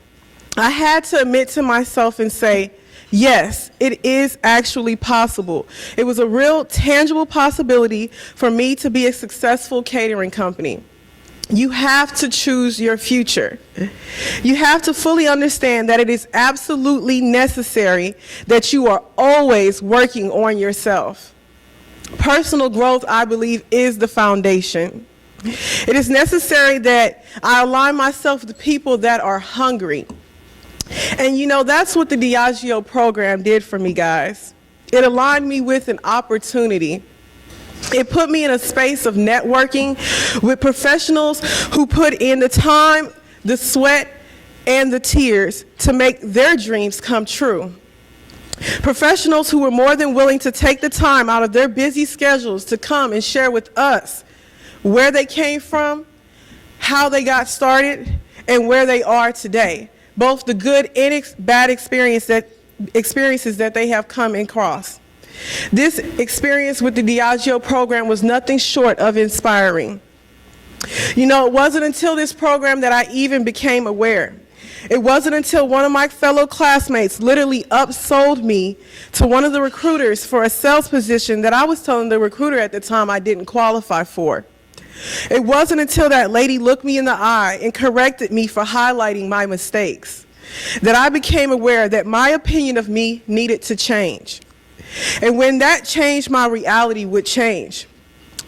I had to admit to myself and say, yes, it is actually possible. It was a real, tangible possibility for me to be a successful catering company. You have to choose your future. You have to fully understand that it is absolutely necessary that you are always working on yourself. Personal growth, I believe, is the foundation. It is necessary that I align myself with people that are hungry. And you know, that's what the Diageo program did for me, guys. It aligned me with an opportunity. It put me in a space of networking with professionals who put in the time, the sweat, and the tears to make their dreams come true. Professionals who were more than willing to take the time out of their busy schedules to come and share with us where they came from, how they got started, and where they are today, both the good and bad experiences that they have come across. This experience with the Diageo program was nothing short of inspiring. You know, it wasn't until this program that I even became aware. It wasn't until one of my fellow classmates literally upsold me to one of the recruiters for a sales position that I was telling the recruiter at the time I didn't qualify for. It wasn't until that lady looked me in the eye and corrected me for highlighting my mistakes that I became aware that my opinion of me needed to change. And when that changed, my reality would change.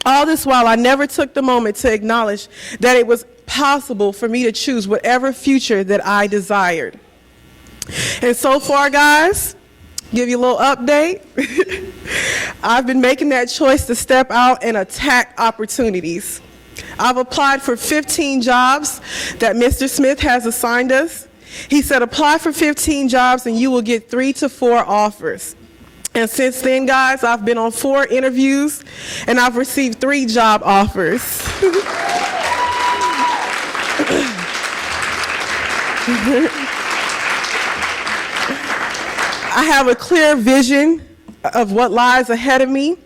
All this while, I never took the moment to acknowledge that it was possible for me to choose whatever future that I desired. And so far, guys, give you a little update. I've been making that choice to step out and attack opportunities. I've applied for 15 jobs that Mr. Smith has assigned us. He said, apply for 15 jobs and you will get 3 to 4 offers. And since then, guys, I've been on 4 interviews and I've received 3 job offers. I have a clear vision of what lies ahead of me,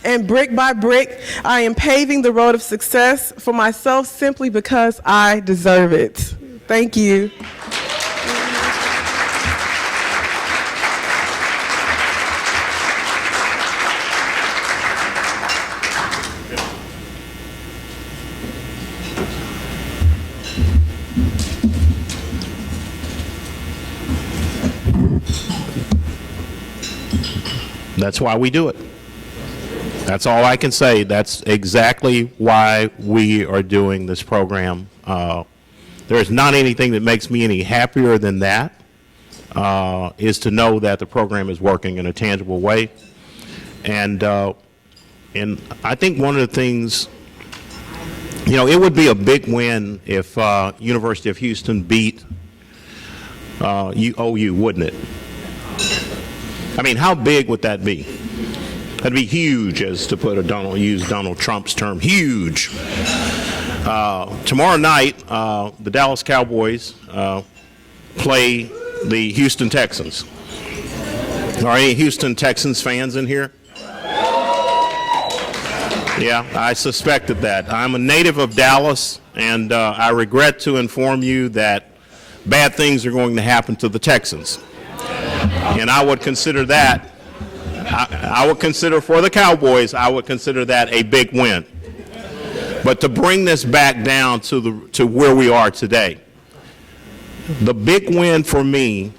and brick by brick, I am paving the road of success for myself simply because I deserve it. Thank you. That's why we do it. That's all I can say. That's exactly why we are doing this program. There's not anything that makes me any happier than that, is to know that the program is working in a tangible way. And I think one of the things, you know, it would be a big win if University of Houston beat OU, wouldn't it? I mean, how big would that be? That'd be huge, as to put use Donald Trump's term, huge. Tomorrow night, the Dallas Cowboys play the Houston Texans. Are any Houston Texans fans in here? Yeah, I suspected that. I'm a native of Dallas, and I regret to inform you that bad things are going to happen to the Texans. And I would consider that, I would consider for the Cowboys, I would consider that a big win. But to bring this back down to where we are today, the big win for me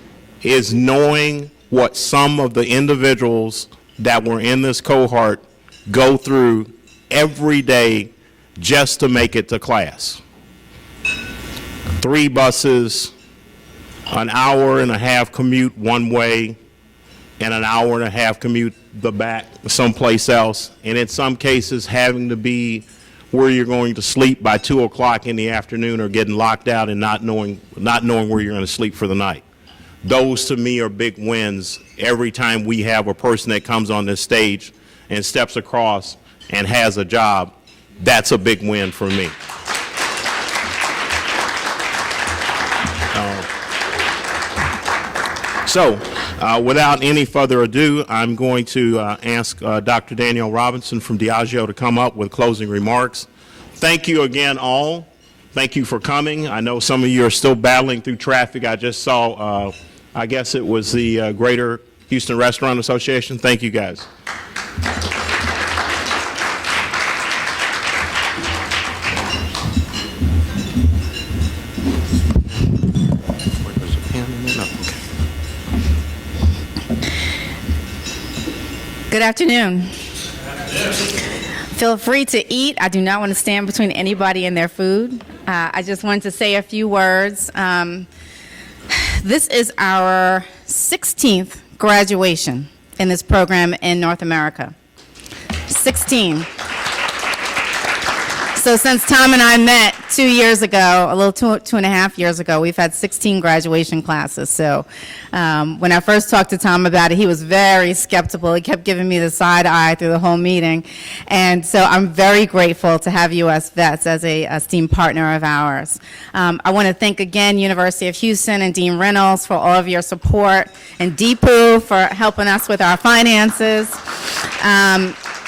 is knowing what some of the individuals that were in this cohort go through every day just to make it to class. 3 buses, an hour and a half commute one way, and an hour and a half commute the back someplace else, and in some cases having to be where you're going to sleep by 2 o'clock in the afternoon, or getting locked out and not knowing where you're going to sleep for the night. Those to me are big wins every time we have a person that comes on this stage and steps across and has a job. That's a big win for me. So, without any further ado, I'm going to ask Dr. Danielle Robinson from Diageo to come up with closing remarks. Thank you again, all. Thank you for coming. I know some of you are still battling through traffic. I just saw, I guess it was the Greater Houston Restaurant Association. Thank you, guys. Good afternoon. Feel free to eat. I do not want to stand between anybody and their food. I just wanted to say a few words. This is our 16th graduation in this program in North America. 16. So since Tom and I met 2 years ago, a little two and a half years ago, we've had 16 graduation classes. So when I first talked to Tom about it, he was very skeptical. He kept giving me the side eye through the whole meeting. And so I'm very grateful to have US Vets as a esteemed partner of ours. I want to thank again University of Houston and Dean Reynolds for all of your support, and Deepu for helping us with our finances.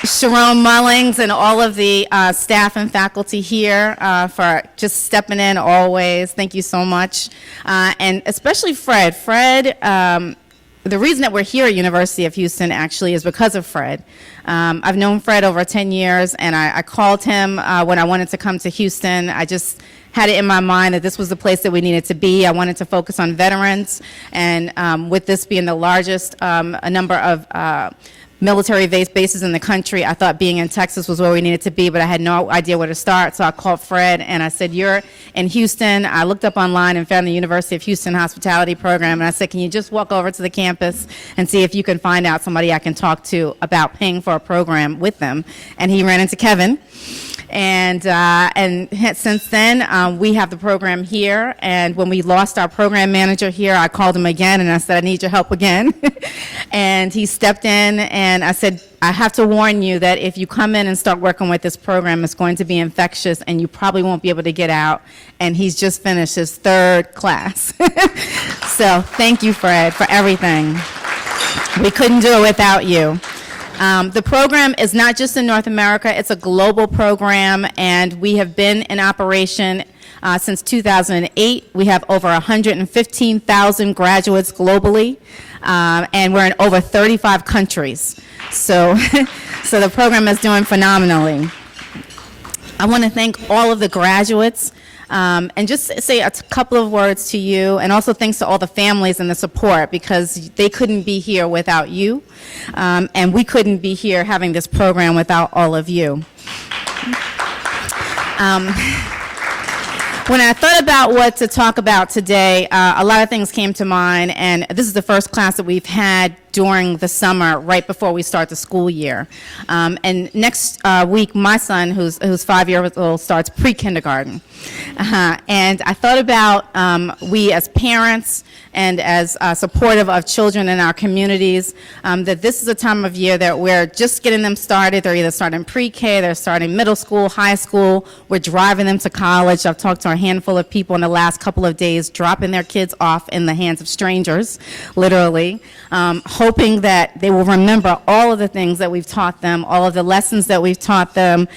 Sharon Mullings and all of the staff and faculty here for just stepping in always. Thank you so much. And especially Fred. Fred, the reason that we're here at University of Houston actually is because of Fred. I've known Fred over 10 years, and I called him when I wanted to come to Houston. I just had it in my mind that this was the place that we needed to be. I wanted to focus on veterans, and with this being the largest a number of military bases in the country, I thought being in Texas was where we needed to be, but I had no idea where to start. So I called Fred and I said, you're in Houston. I looked up online and found the University of Houston hospitality program, and I said, can you just walk over to the campus and see if you can find out somebody I can talk to about paying for a program with them? And he ran into Kevin. And since then, we have the program here. And when we lost our program manager here, I called him again and I said, I need your help again. And he stepped in, and I said, I have to warn you that if you come in and start working with this program, it's going to be infectious and you probably won't be able to get out. And he's just finished his 3rd class. So thank you, Fred, for everything. We couldn't do it without you. The program is not just in North America, it's a global program, and we have been in operation since 2008. We have over 115,000 graduates globally, and we're in over 35 countries. So, so the program is doing phenomenally. I want to thank all of the graduates and just say a couple of words to you, and also thanks to all the families and the support, because they couldn't be here without you, and we couldn't be here having this program without all of you. When I thought about what to talk about today, a lot of things came to mind, and this is the first class that we've had during the summer, right before we start the school year. And next week, my son, who's 5 years old, starts pre-kindergarten. And I thought about we as parents and as supportive of children in our communities, that this is a time of year that we're just getting them started. They're either starting pre-K, they're starting middle school, high school, we're driving them to college. I've talked to a handful of people in the last couple of days, dropping their kids off in the hands of strangers, literally, hoping that they will remember all of the things that we've taught them, all of the lessons that we've taught them,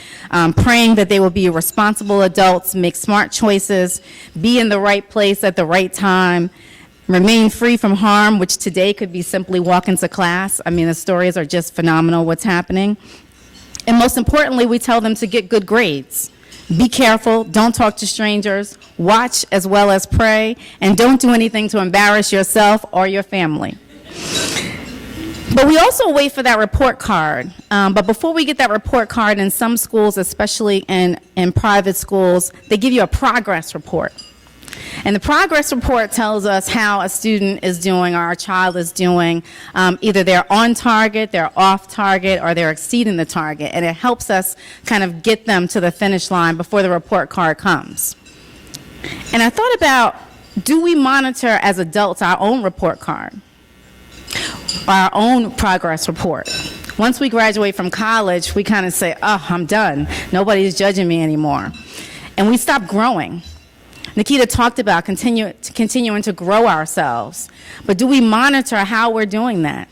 praying that they will be responsible adults, make smart choices, be in the right place at the right time, remain free from harm, which today could be simply walking to class. I mean, the stories are just phenomenal, what's happening. And most importantly, we tell them to get good grades. Be careful, don't talk to strangers, watch as well as pray, and don't do anything to embarrass yourself or your family. But we also wait for that report card. But before we get that report card, in some schools, especially in private schools, they give you a progress report. And the progress report tells us how a student is doing or our child is doing. Either they're on target, they're off target, or they're exceeding the target. And it helps us kind of get them to the finish line before the report card comes. And I thought about, do we monitor as adults our own report card? Our own progress report? Once we graduate from college, we kind of say, oh, I'm done. Nobody's judging me anymore. And we stop growing. Nikita talked about continuing to grow ourselves, but do we monitor how we're doing that?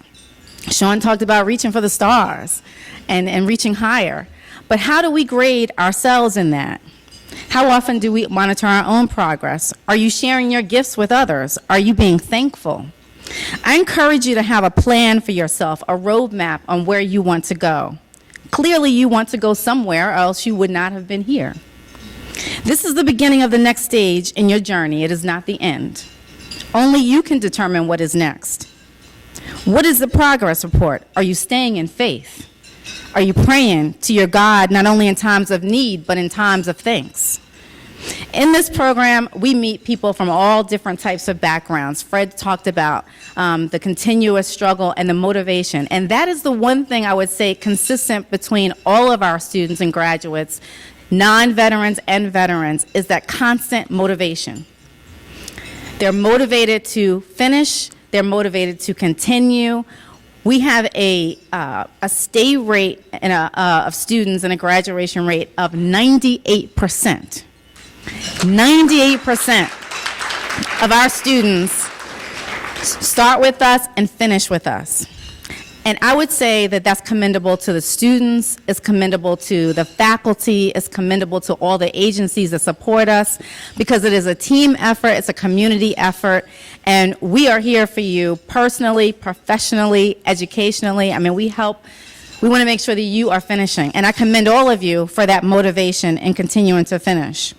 Sean talked about reaching for the stars and reaching higher, but how do we grade ourselves in that? How often do we monitor our own progress? Are you sharing your gifts with others? Are you being thankful? I encourage you to have a plan for yourself, a roadmap on where you want to go. Clearly, you want to go somewhere, or else you would not have been here. This is the beginning of the next stage in your journey. It is not the end. Only you can determine what is next. What is the progress report? Are you staying in faith? Are you praying to your God not only in times of need, but in times of thanks? In this program, we meet people from all different types of backgrounds. Fred talked about the continuous struggle and the motivation. And that is the one thing I would say consistent between all of our students and graduates, non-veterans and veterans, is that constant motivation. They're motivated to finish. They're motivated to continue. We have a stay rate of students and a graduation rate of 98%. 98% of our students start with us and finish with us. And I would say that that's commendable to the students, it's commendable to the faculty, it's commendable to all the agencies that support us, because it is a team effort, it's a community effort, and we are here for you personally, professionally, educationally. I mean, we want to make sure that you are finishing. And I commend all of you for that motivation and continuing to finish.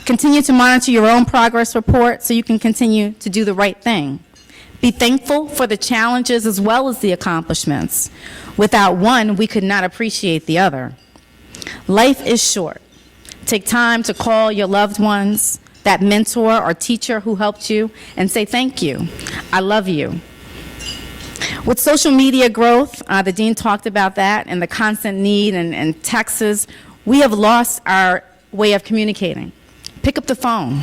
Continue to monitor your own progress report so you can continue to do the right thing. Be thankful for the challenges as well as the accomplishments. Without one, we could not appreciate the other. Life is short. Take time to call your loved ones, that mentor or teacher who helped you, and say thank you. I love you. With social media growth, the dean talked about that, and the constant need and texts, we have lost our way of communicating. Pick up the phone.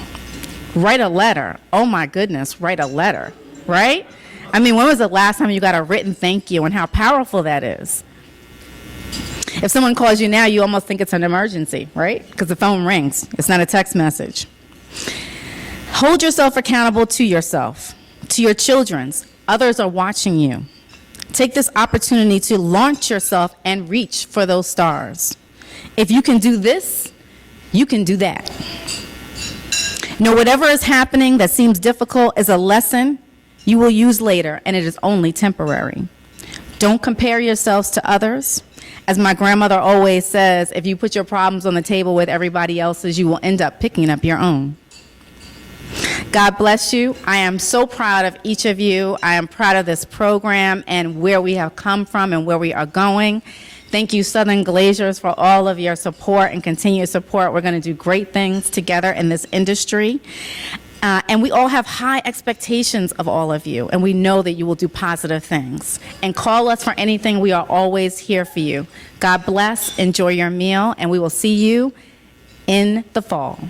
Write a letter. Oh my goodness, write a letter. Right? I mean, when was the last time you got a written thank you, and how powerful that is? If someone calls you now, you almost think it's an emergency, right? Because the phone rings. It's not a text message. Hold yourself accountable to yourself, to your children's. Others are watching you. Take this opportunity to launch yourself and reach for those stars. If you can do this, you can do that. Know whatever is happening that seems difficult is a lesson you will use later, and it is only temporary. Don't compare yourselves to others, As my grandmother always says, if you put your problems on the table with everybody else's, you will end up picking up your own. God bless you. I am so proud of each of you. I am proud of this program and where we have come from and where we are going. Thank you, Southern Glaziers, for all of your support and continued support. We're going to do great things together in this industry. And we all have high expectations of all of you, and we know that you will do positive things. And call us for anything. We are always here for you. God bless. Enjoy your meal, and we will see you in the fall.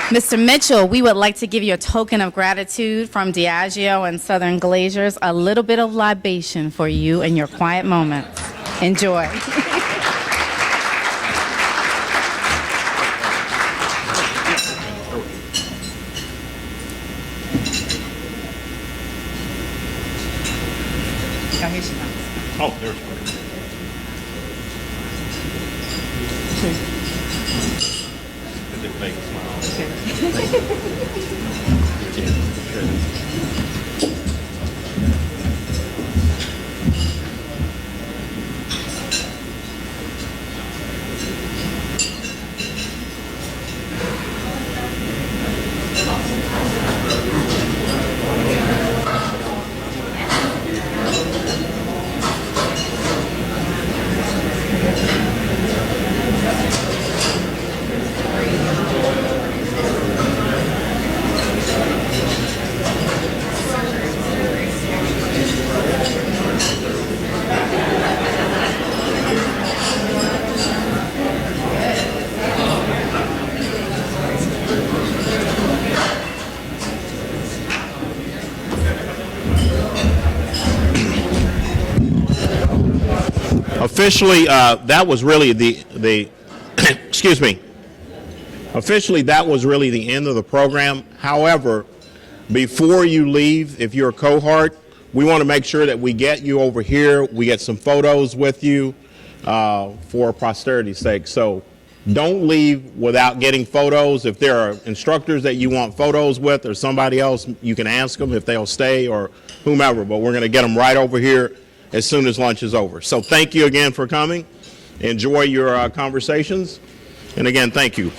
Mr. Mitchell, we would like to give you a token of gratitude from Diageo and Southern Glaziers, a little bit of libation for you in your quiet moments. Enjoy. Oh, there's one. Officially, that was really the excuse me. Officially, that was really the end of the program. However, before you leave, if you're a cohort, we want to make sure that we get you over here. We get some photos with you for posterity's sake. So don't leave without getting photos. If there are instructors that you want photos with or somebody else, you can ask them if they'll stay or whomever. But we're going to get them right over here as soon as lunch is over. So thank you again for coming. Enjoy your conversations. And again, thank you.